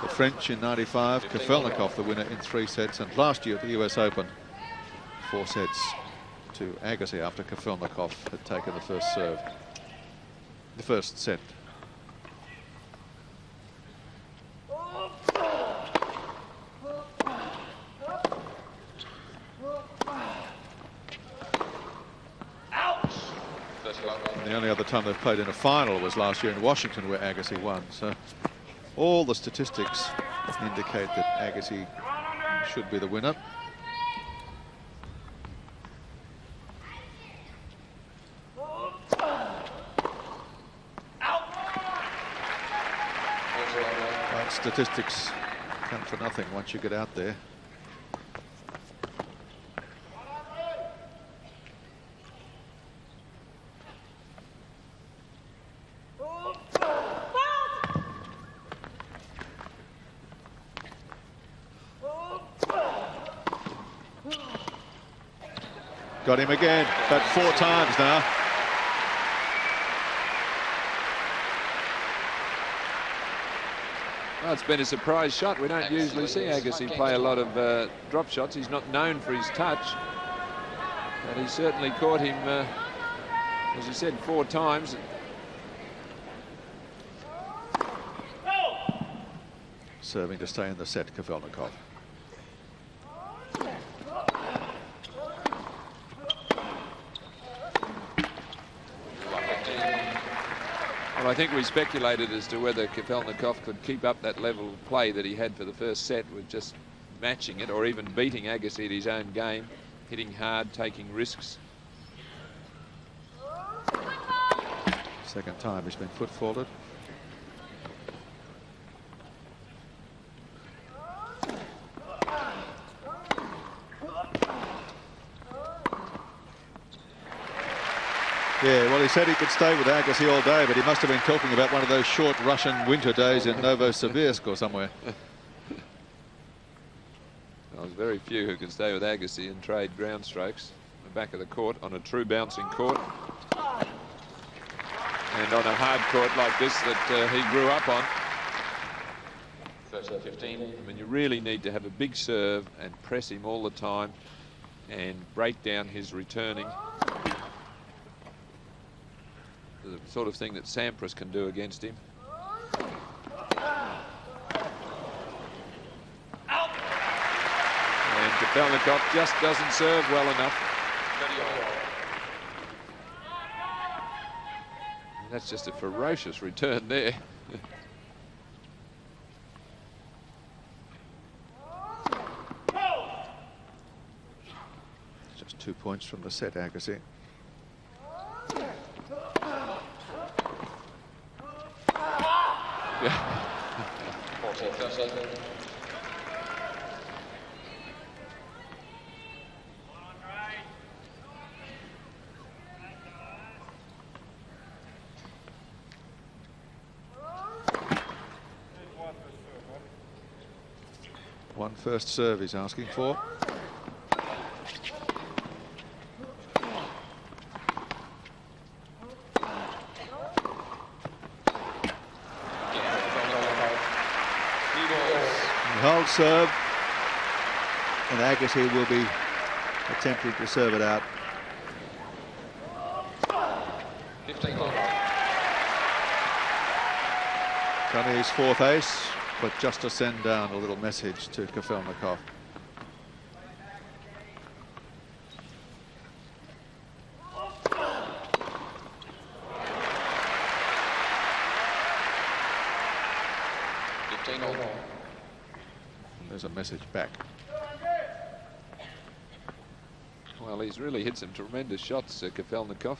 The French in '95, Kafelnikov the winner in 3 sets, and last year at the US Open, 4 sets to Agassi after Kafelnikov had taken the first serve. The first set. And the only other time they've played in a final was last year in Washington, where Agassi won. So all the statistics indicate that Agassi should be the winner. But statistics count for nothing once you get out there. Got him again, but 4 times now. Well, it's been a surprise shot. We don't usually see Agassi play a lot of drop shots. He's not known for his touch, but he certainly caught him, as you said, 4 times. Serving to stay in the set, Kafelnikov. Well, I think we speculated as to whether Kafelnikov could keep up that level of play that he had for the first set with just matching it, or even beating Agassi at his own game, hitting hard, taking risks. Second time he's been foot faulted. Yeah, well, he said he could stay with Agassi all day, but he must have been talking about one of those short Russian winter days in Novosibirsk or somewhere. Well, there's very few who can stay with Agassi and trade ground strokes. The back of the court on a true bouncing court. And on a hard court like this that he grew up on. 13-15. I mean, you really need to have a big serve and press him all the time and break down his returning. The sort of thing that Sampras can do against him. And Kafelnikov just doesn't serve well enough. That's just a ferocious return there. Just 2 points from the set, Agassi. One first serve he's asking for. Hold serve, and Agassi will be attempting to serve it out. 15. It's only his 4th ace, but just to send down a little message to Kafelnikov. There's a message back. Well, he's really hit some tremendous shots, Kafelnikov.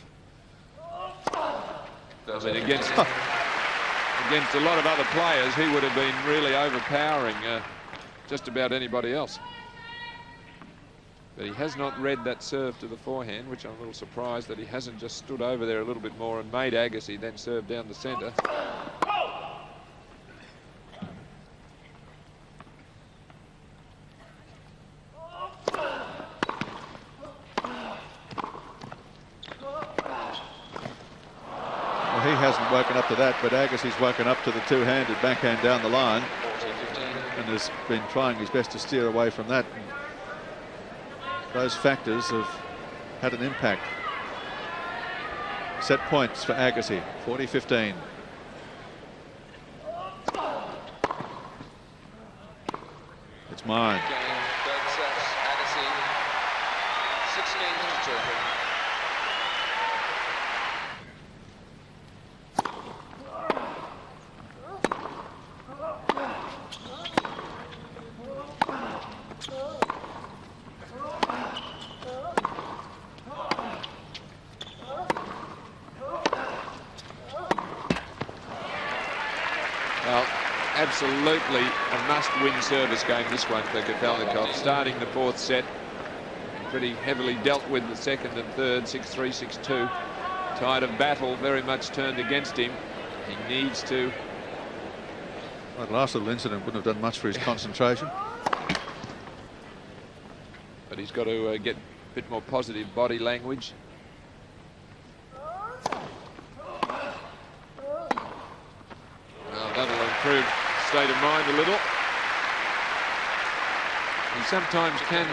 I mean, against a lot of other players, he would have been really overpowering just about anybody else. But he has not read that serve to the forehand, which I'm a little surprised that he hasn't just stood over there a little bit more and made Agassi then serve down the centre. He hasn't woken up to that, but Agassi's woken up to the two-handed backhand down the line. 14-15. and has been trying his best to steer away from that. And those factors have had an impact. Set points for Agassi, 40-15. It's mine. Third set, Agassi. 16-2. Absolutely a must-win service game, this one for Kafelnikov. Starting the fourth set, pretty heavily dealt with the second and third, 6-3, 6-2. Tide of battle very much turned against him. He needs to. That last little incident wouldn't have done much for his concentration. But he's got to get a bit more positive body language. Well, that'll improve state of mind a little. He sometimes can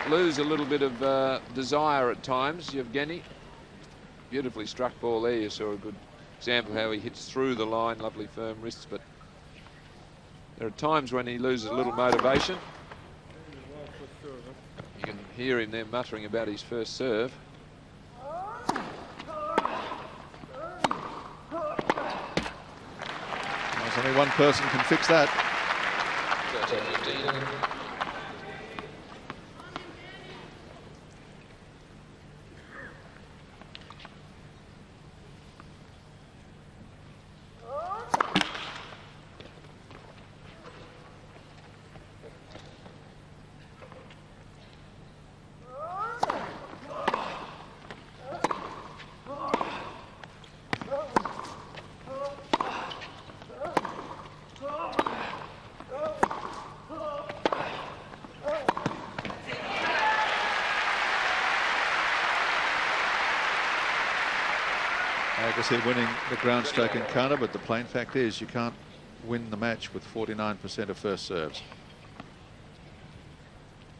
lose a little bit of desire at times, Yevgeny. Beautifully struck ball there. You saw a good example how he hits through the line, lovely firm wrists, but there are times when he loses a little motivation. You can hear him there muttering about his first serve. There's only one person can fix that. 13-15. Agassi winning the ground stroke encounter, but the plain fact is you can't win the match with 49% of first serves.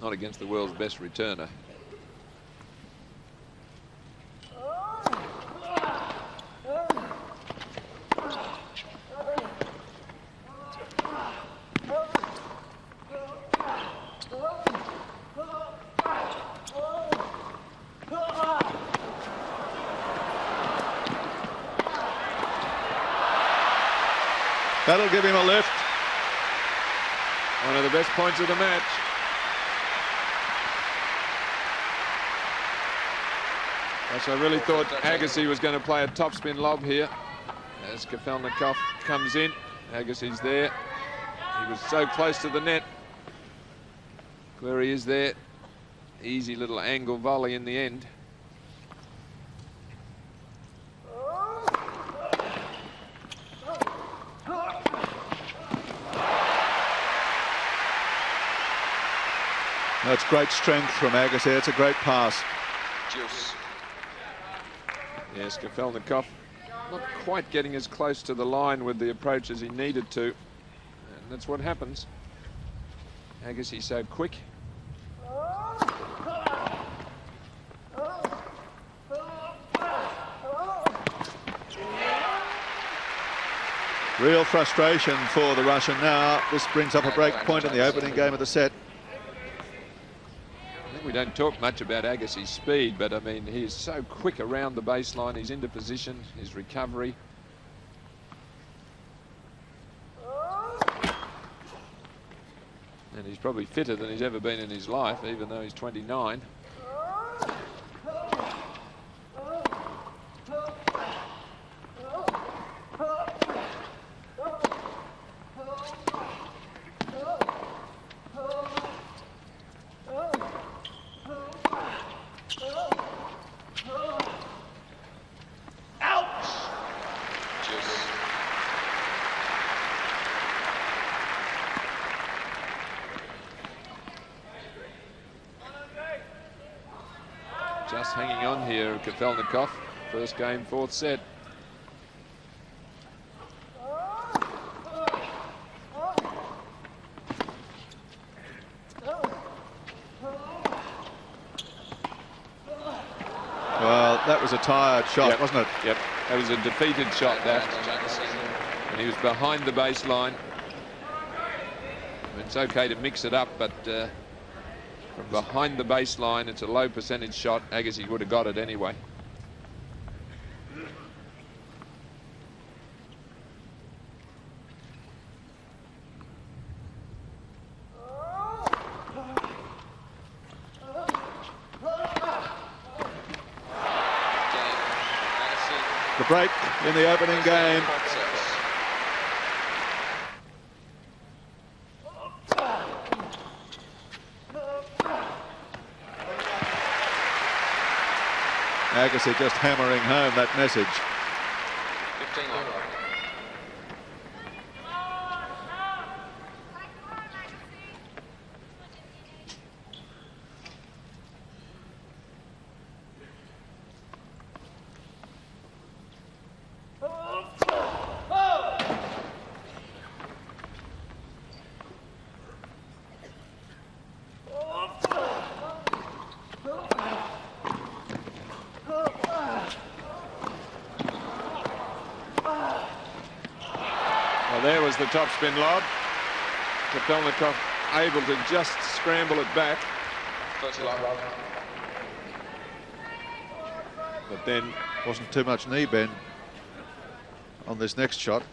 Not against the world's best returner. That'll give him a lift. One of the best points of the match. Yes, I really thought Agassi was going to play a topspin lob here. As Kafelnikov comes in, Agassi's there. He was so close to the net. Where he is there. Easy little angle volley in the end. That's great strength from Agassi. It's a great pass. Juice. Yes, Kafelnikov not quite getting as close to the line with the approach as he needed to. And that's what happens. Agassi so quick. Real frustration for the Russian now. This brings up a break point in the opening game of the set. We don't talk much about Agassi's speed, but I mean, he's so quick around the baseline. He's into position, his recovery. And he's probably fitter than he's ever been in his life, even though he's 29. Just hanging on here, Kafelnikov. First game, fourth set. That was a tired shot, wasn't it? Yep. That was a defeated shot, that. And he was behind the baseline. It's okay to mix it up, but from behind the baseline, it's a low percentage shot. Agassi would have got it anyway. The break in the opening game. Agassi just hammering home that message. 15 love. There was the topspin lob. Kafelnikov able to just scramble it back. But then wasn't too much knee bend on this next shot.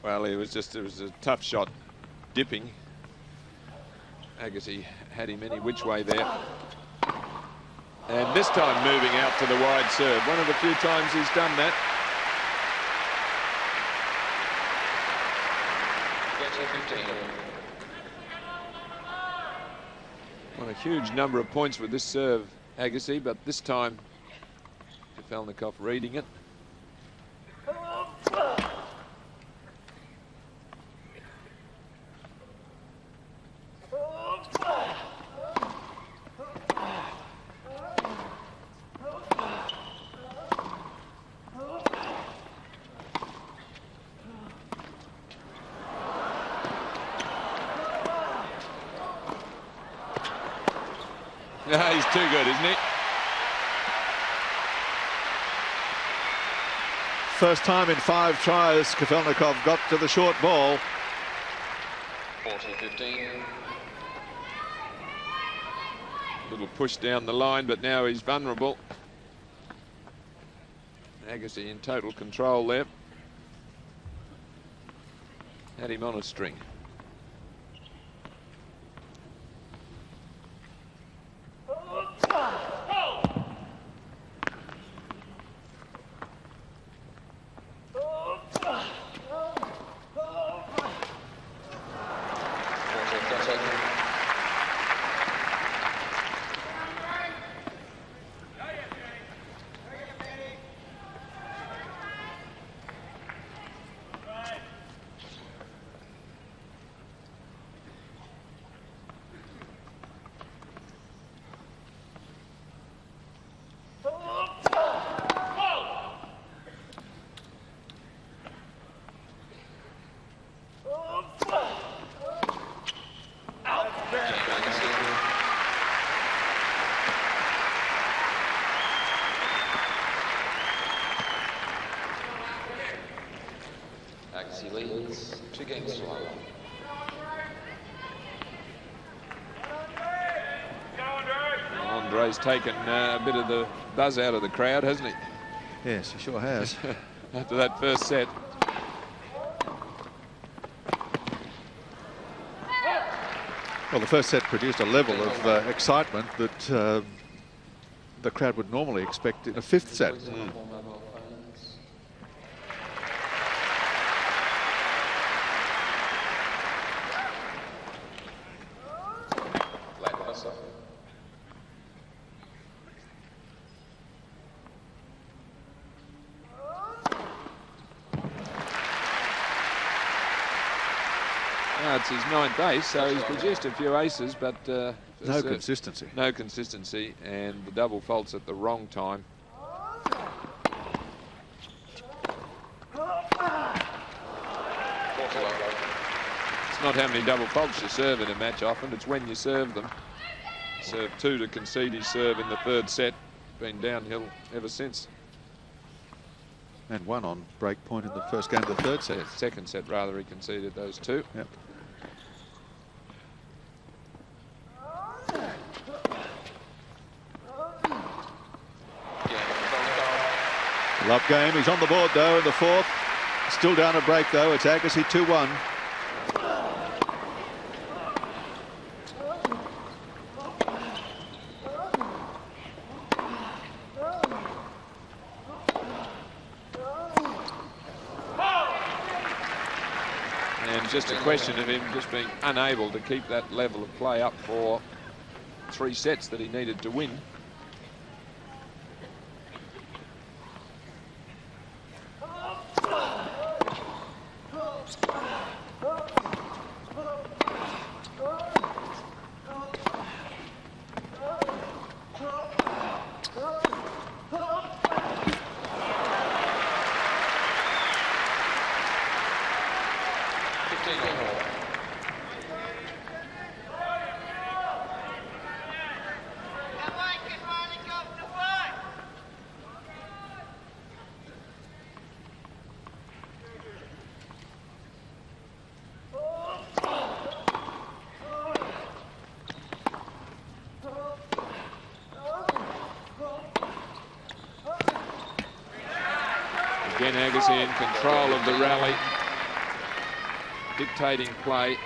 Well, it was a tough shot, dipping. Agassi had him any which way there. And this time moving out to the wide serve. One of the few times he's done that. Won a huge number of points with this serve, Agassi, but this time Kafelnikov reading it. He's too good, isn't he? First time in 5 tries, Kafelnikov got to the short ball. 40-15. Little push down the line, but now he's vulnerable. Agassi in total control there. Had him on a string. Agassi leads 2 games to 1. Andre's taken a bit of the buzz out of the crowd, hasn't he? Yes, he sure has. After that first set. Well, the first set produced a level of excitement that the crowd would normally expect in a 5th set. It's his 9th ace, so he's produced a few aces, but no consistency. No consistency, and the double faults at the wrong time. It's not how many double faults you serve in a match often, it's when you serve them. Serve 2 to concede his serve in the 3rd set. been downhill ever since. And one on break point in the first game of the third set. Yeah, second set, rather, he conceded those two. Yep. Love game. He's on the board, though, in the fourth. Still down a break, though. It's Agassi 2-1. And just a question of him just being unable to keep that level of play up for 3 sets that he needed to win. Again, Agassi in control of the rally, dictating play.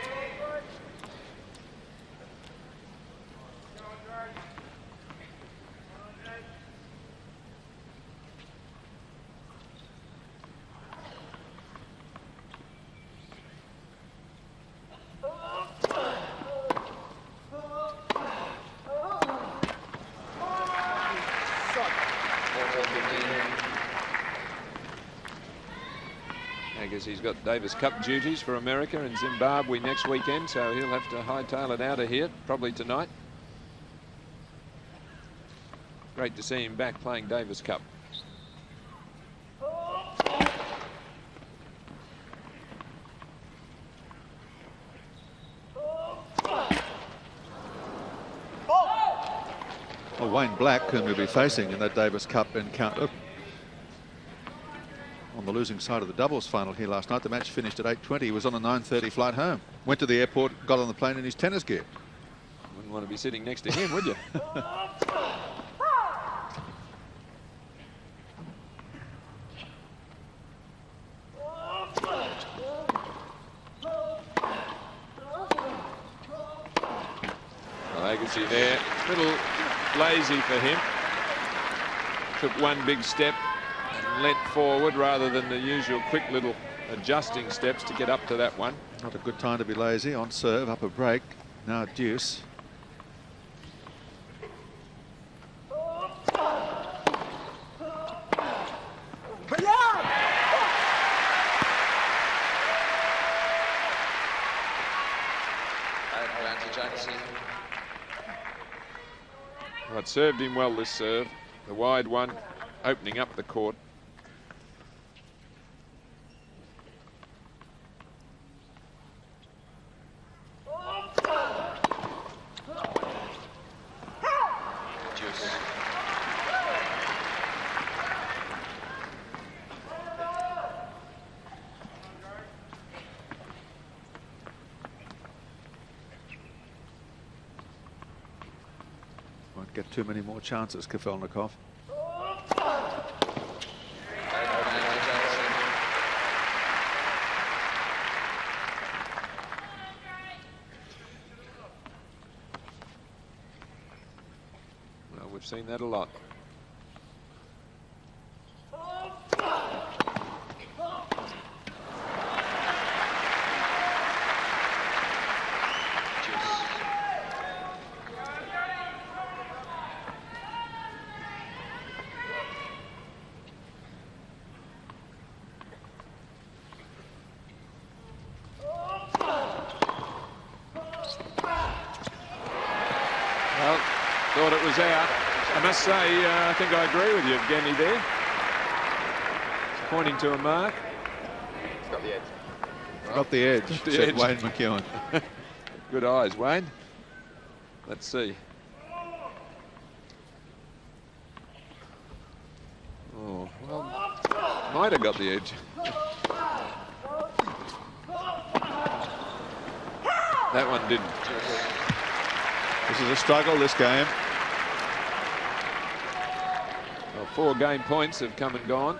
He's got Davis Cup duties for America and Zimbabwe next weekend, so he'll have to hightail it out of here, probably tonight. Great to see him back playing Davis Cup. Well, Wayne Black, whom we'll be facing in that Davis Cup encounter, on the losing side of the doubles final here last night. The match finished at 8:20. He was on a 9:30 flight home. Went to the airport, got on the plane in his tennis gear. Wouldn't want to be sitting next to him, would you? Well, Agassi there, a little lazy for him. Took one big step, leant forward rather than the usual quick little adjusting steps to get up to that one. Not a good time to be lazy. On serve, up a break. Now deuce. Well, it served him well, this serve. The wide one opening up the court. Won't get too many more chances, Kafelnikov. Well, we've seen that a lot. Thought it was out. I must say, I think I agree with you, Yevgeny, there. Pointing to a mark. Got the edge. Got the edge, said Wayne McEwen. Good eyes, Wayne. Let's see. might have got the edge. That one didn't. This is a struggle, this game. Well, 4 game points have come and gone.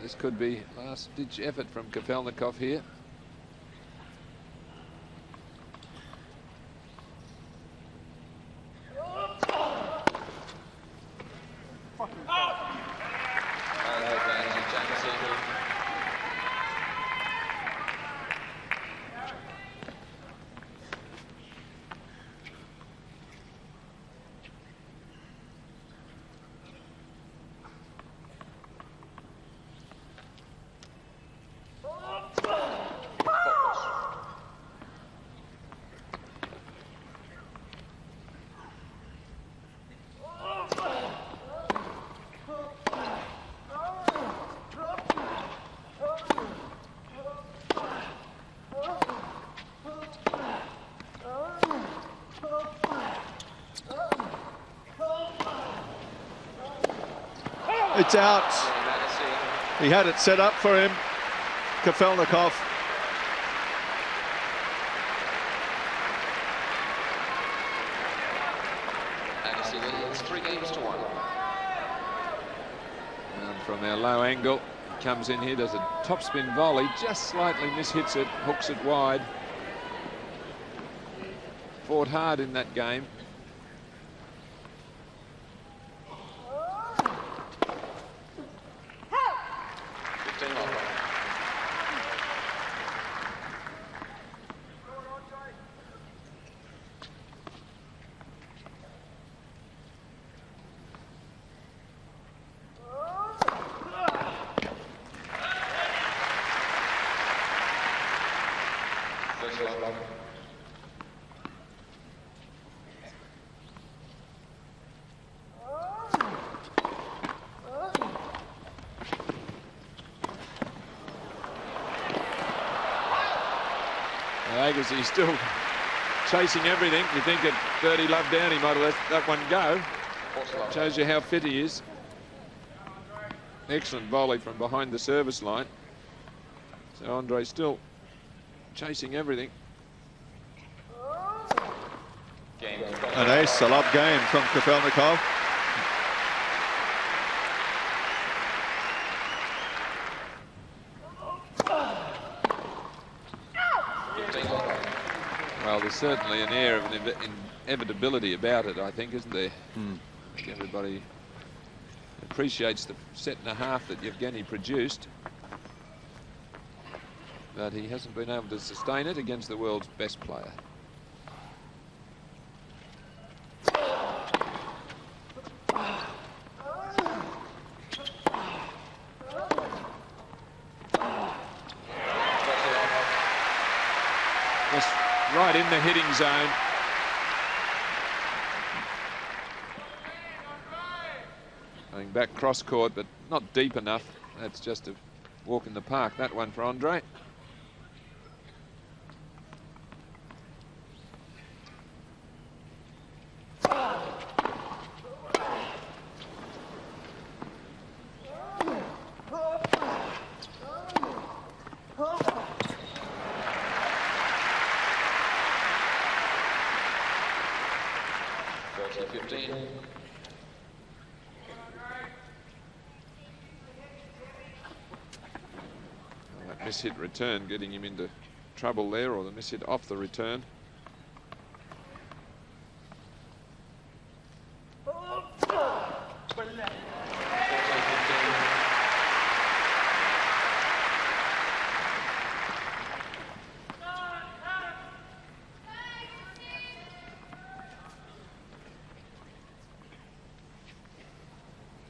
This could be last-ditch effort from Kafelnikov here. It's out. He had it set up for him, Kafelnikov. It's 3 games to 1. And from our low angle, he comes in here, does a topspin volley, just slightly mishits it, hooks it wide. Fought hard in that game. Agassi still chasing everything. You think at 30 love down he might have let that one go. Shows you how fit he is. Excellent volley from behind the service line. So Andre still chasing everything. An ace, a love game from Kafelnikov. Well, there's certainly an air of inevitability about it, I think, isn't there? I think everybody appreciates the set and a half that Yevgeny produced, but he hasn't been able to sustain it against the world's best player. Right in the hitting zone. Going back cross court, but not deep enough. That's just a walk in the park, that one for Andre. Hit return getting him into trouble there, or the miss hit off the return.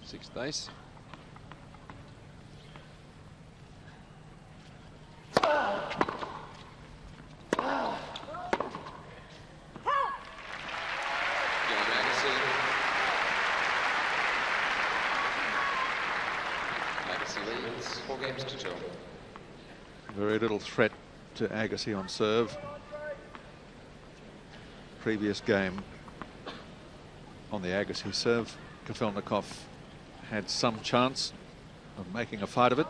Sixth ace. Very little threat to Agassi on serve. Previous game on the Agassi serve, Kafelnikov had some chance of making a fight of it.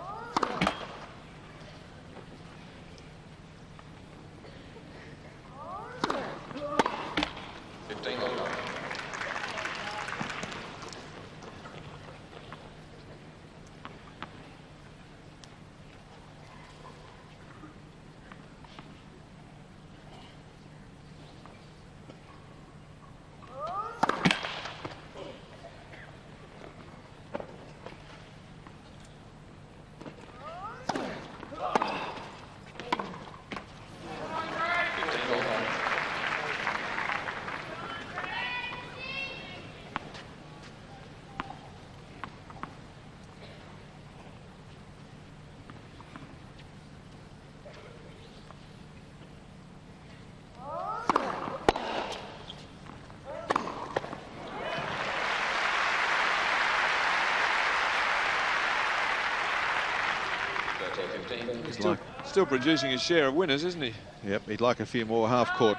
Still producing his share of winners, isn't he? Yep, he'd like a few more half-court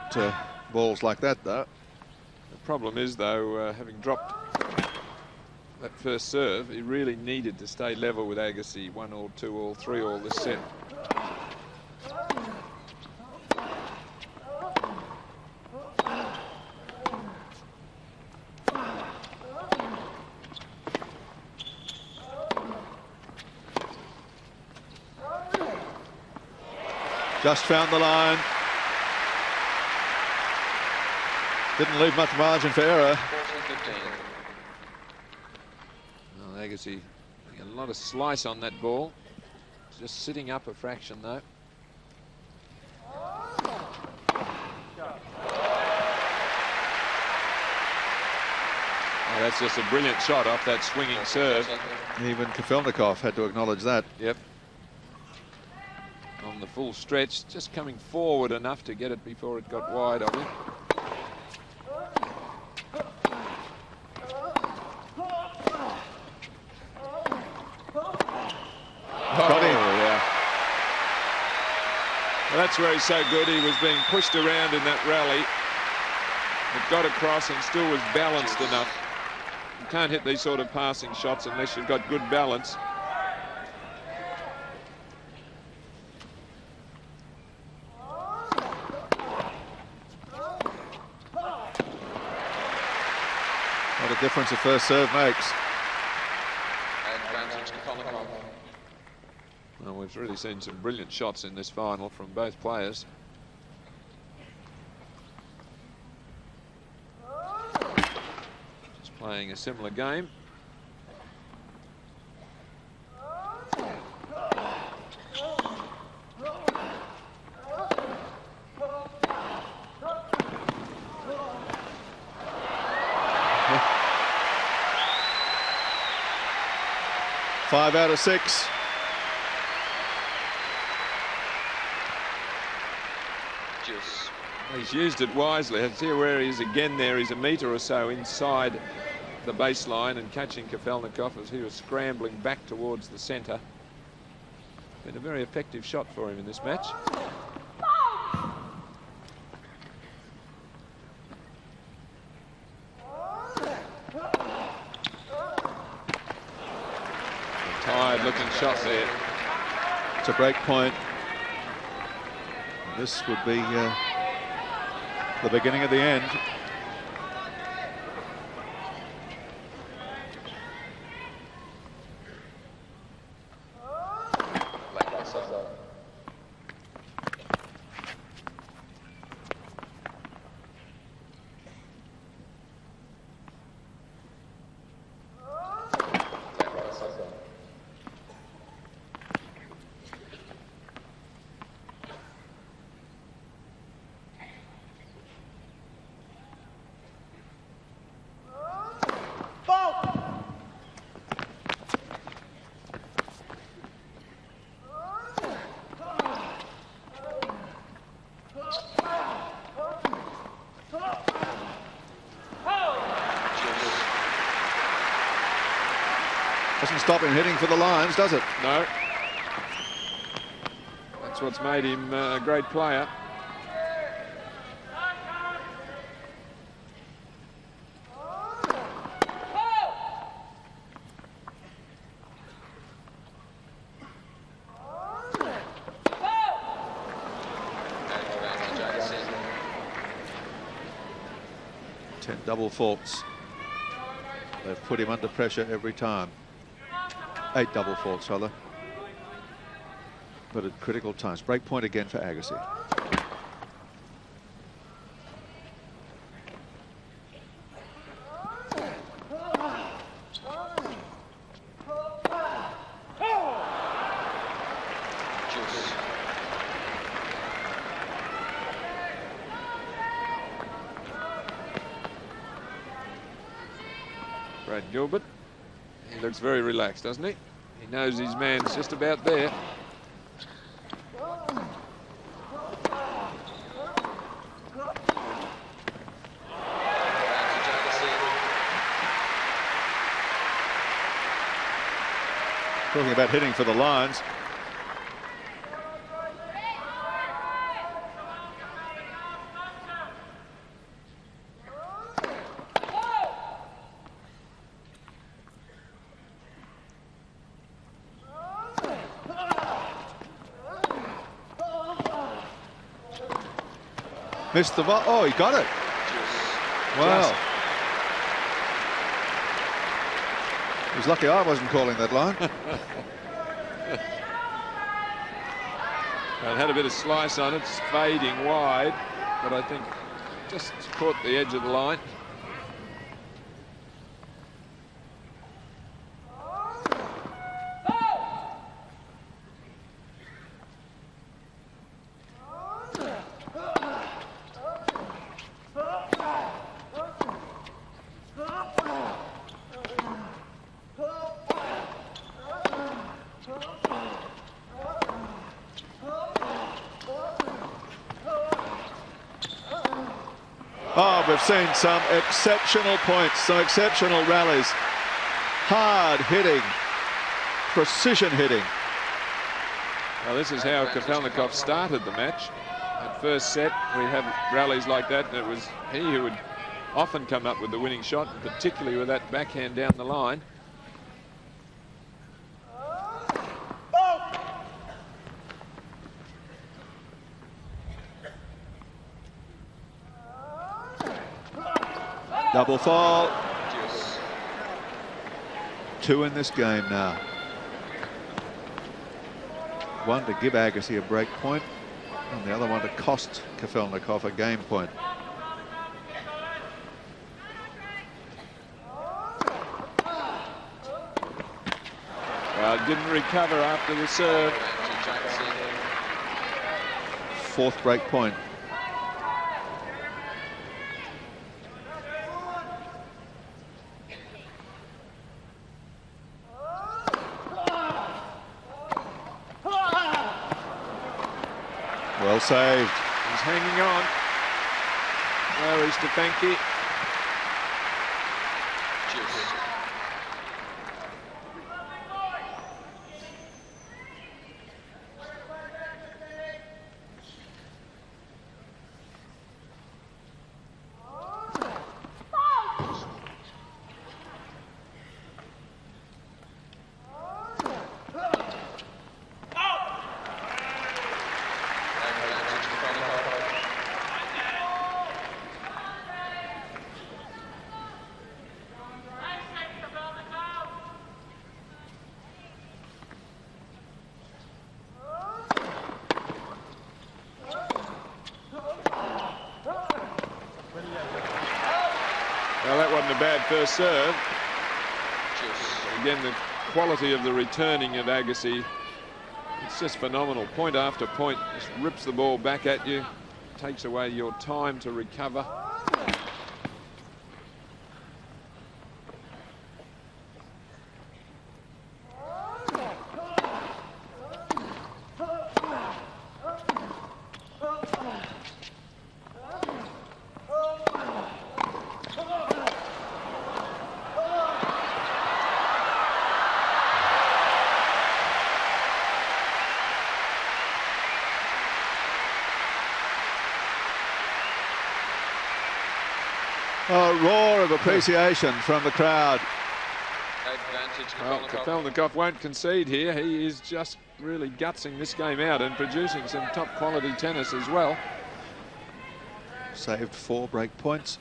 balls like that, though. The problem is, though, having dropped that first serve, he really needed to stay level with Agassi. 1-all, 2-all, 3-all this set. Just found the line. Didn't leave much margin for error. Well, Agassi a lot of slice on that ball. Just sitting up a fraction, though. Oh, that's just a brilliant shot off that swinging serve. Even Kafelnikov had to acknowledge that. Yep. On the full stretch, just coming forward enough to get it before it got wide of him. Got him. Yeah. Well, that's where he's so good. He was being pushed around in that rally. It got across and still was balanced enough. You can't hit these sort of passing shots unless you've got good balance. What a difference a first serve makes. Well, we've really seen some brilliant shots in this final from both players. Just playing a similar game. Five out of 6. He's used it wisely. Let's see where he is again there. He's a metre or so inside the baseline and catching Kafelnikov as he was scrambling back towards the centre. Been a very effective shot for him in this match. Tired looking shot there. It's a break point. This would be the beginning of the end. Doesn't stop him hitting for the lines, does it? No. That's what's made him a great player. 10 double faults. They've put him under pressure every time. 8 double faults, rather. But at critical times. Break point again for Agassi. Brad Gilbert, he looks very relaxed, doesn't he? He knows his man's just about there. Talking about hitting for the lines. Missed the ball. Oh, he got it. Wow. He's lucky I wasn't calling that line. It had a bit of slice on it, it's fading wide, but I think just caught the edge of the line. Oh, we've seen some exceptional points, some exceptional rallies. Hard hitting, precision hitting. Well, this is how Kafelnikov started the match. At first set, we had rallies like that, and it was he who would often come up with the winning shot, particularly with that backhand down the line. Double fall. 2 in this game now. 1 to give Agassi a break point, and the other one to cost Kafelnikov a game point. Well, didn't recover after the serve. 4th break point. Well saved. He's hanging on. Larry Stefanki. Well, that wasn't a bad first serve. Again, the quality of the returning of Agassi, it's just phenomenal. Point after point, just rips the ball back at you, takes away your time to recover. A roar of appreciation from the crowd. Well, Kafelnikov won't concede here. He is just really gutsing this game out and producing some top quality tennis as well. Saved 4 break points.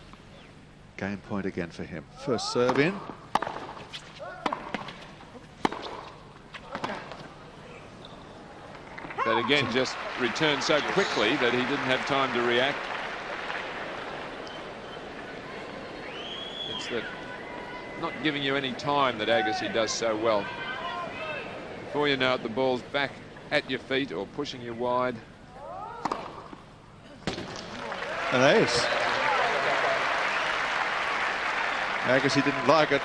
Game point again for him. First serve in. But again, just returned so quickly that he didn't have time to react. It's that not giving you any time that Agassi does so well. Before you know it, the ball's back at your feet or pushing you wide. An ace. Agassi didn't like it.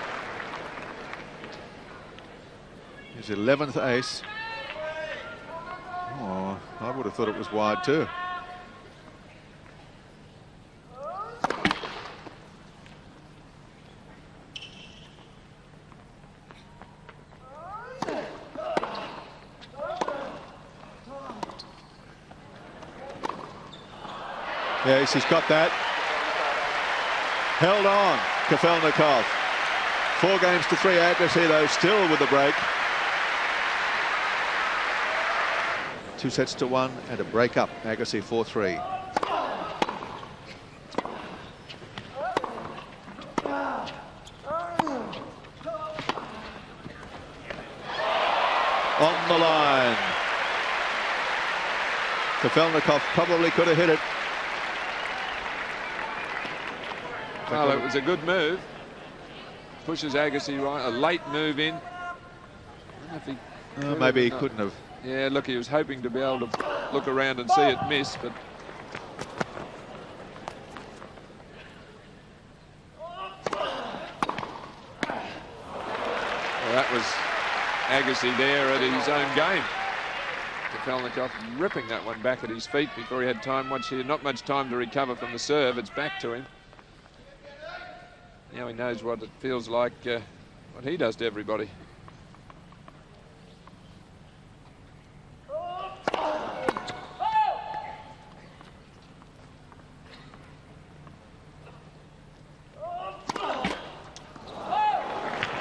His 11th ace. Oh, I would have thought it was wide too. Yes, he's got that. Held on, Kafelnikov. 4 games to 3, Agassi though still with the break. 2 sets to 1 and a break up. Agassi 4-3. On the line. Kafelnikov probably could have hit it. Well, it was a good move. Pushes Agassi right. A late move in. I don't know if he maybe he couldn't have. Yeah, look, he was hoping to be able to look around and see it miss, but well, that was Agassi there at his own game. Kafelnikov ripping that one back at his feet before he had time. Watch here, not much time to recover from the serve. It's back to him. Now he knows what it feels like, what he does to everybody.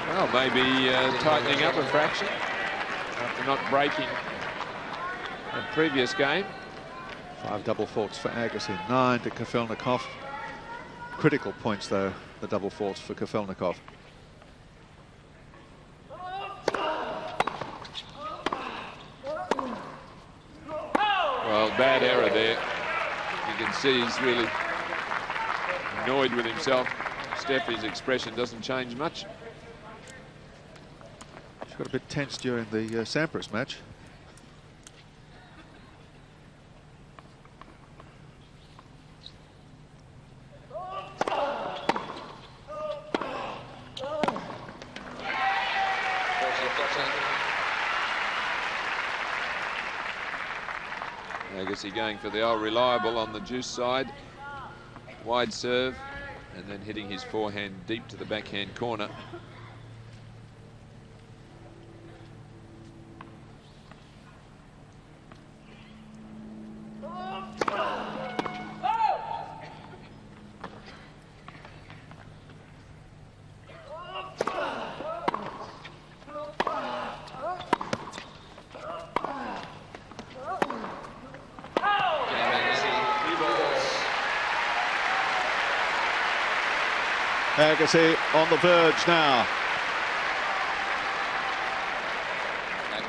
Well, maybe tightening up a fraction after not breaking the previous game. 5 double faults for Agassi, 9 to Kafelnikov. Critical points, though, the double faults for Kafelnikov. Well, bad error there. You can see he's really annoyed with himself. Steffi's expression doesn't change much. He's got a bit tense during the Sampras match. Agassi going for the old reliable on the juice side. Wide serve and then hitting his forehand deep to the backhand corner. Agassi on the verge now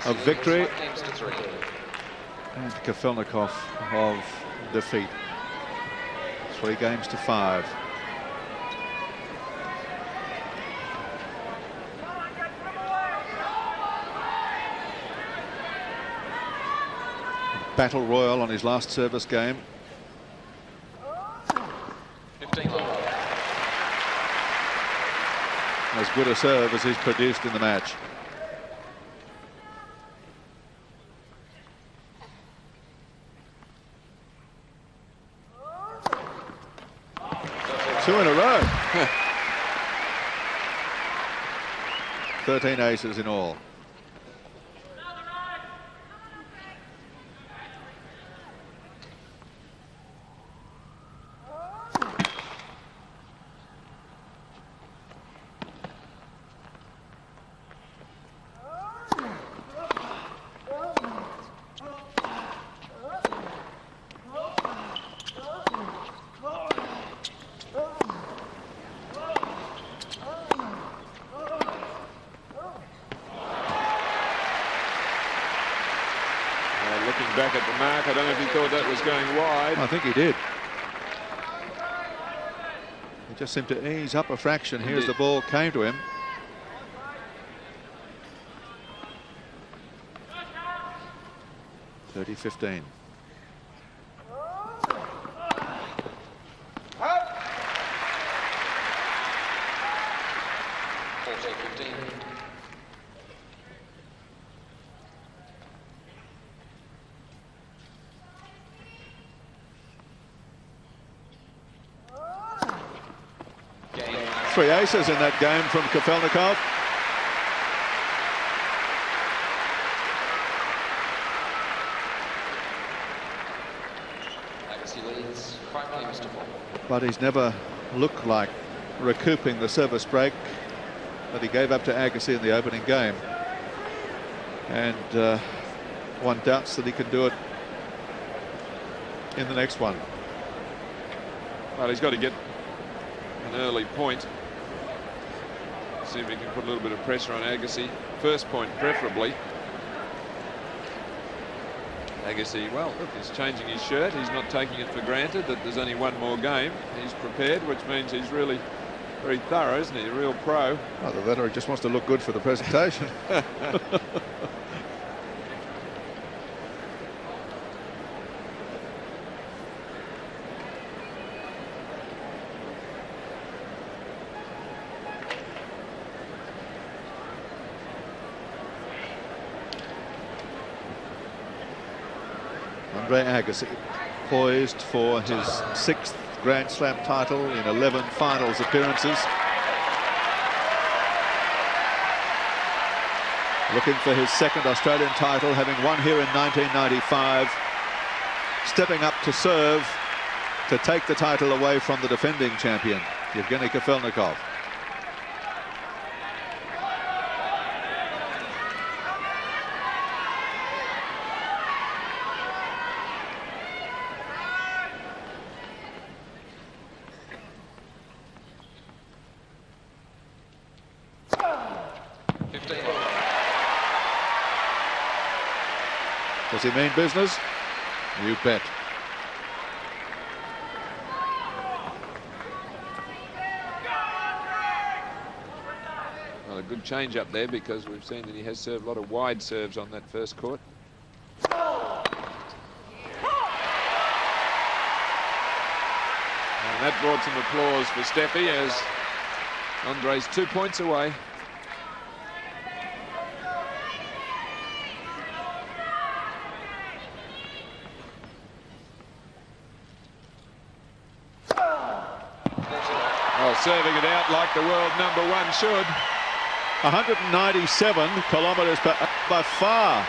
of victory, and Kafelnikov of defeat. 3 games to 5. Battle royal on his last service game. 15 love. As good a serve as he's produced in the match. Two in a row. 13 aces in all. back at the mark. I don't know if he thought that was going wide. I think he did. He just seemed to ease up a fraction. Here's the ball came to him. (30-15). Three aces in that game from Kafelnikov. But he's never looked like recouping the service break that he gave up to Agassi in the opening game. And one doubts that he can do it in the next one. Well, he's got to get an early point. See if he can put a little bit of pressure on Agassi. First point preferably. Agassi, well, look, he's changing his shirt. He's not taking it for granted that there's only one more game. He's prepared, which means he's really very thorough, isn't he? A real pro. Either that or he just wants to look good for the presentation. Andre Agassi, poised for his 6th Grand Slam title in 11 finals appearances. Looking for his 2nd Australian title, having won here in 1995. Stepping up to serve to take the title away from the defending champion, Yevgeny Kafelnikov. Does he mean business? You bet. Well, a good change up there because we've seen that he has served a lot of wide serves on that first court. And that brought some applause for Steffi as Andre's 2 points away. Serving it out like the world #1 should. 197 kilometres per hour, by far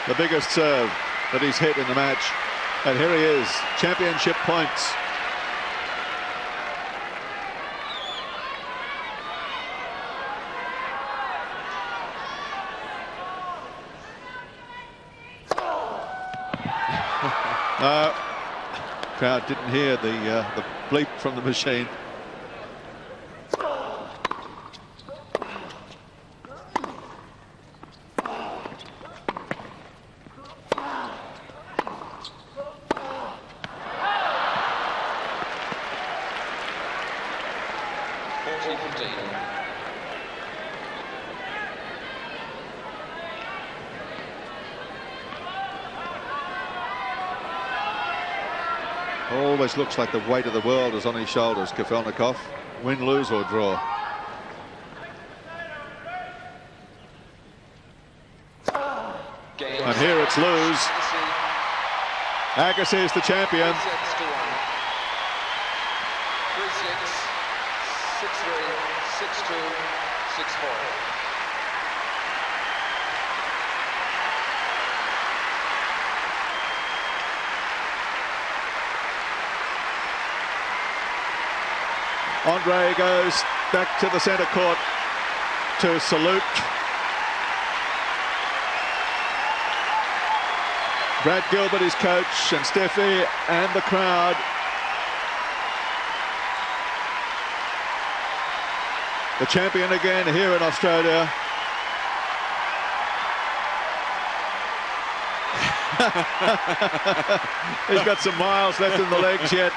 the biggest serve that he's hit in the match. And here he is, championship points. Crowd didn't hear the bleep from the machine. Always looks like the weight of the world is on his shoulders, Kafelnikov. Win, lose or draw. And here it's lose. Agassi is the champion. 3-6, 6-3, 6-2, 6-4. Andre goes back to the centre court to salute. Brad Gilbert, his coach, and Steffi and the crowd. The champion again here in Australia. He's got some miles left in the legs yet.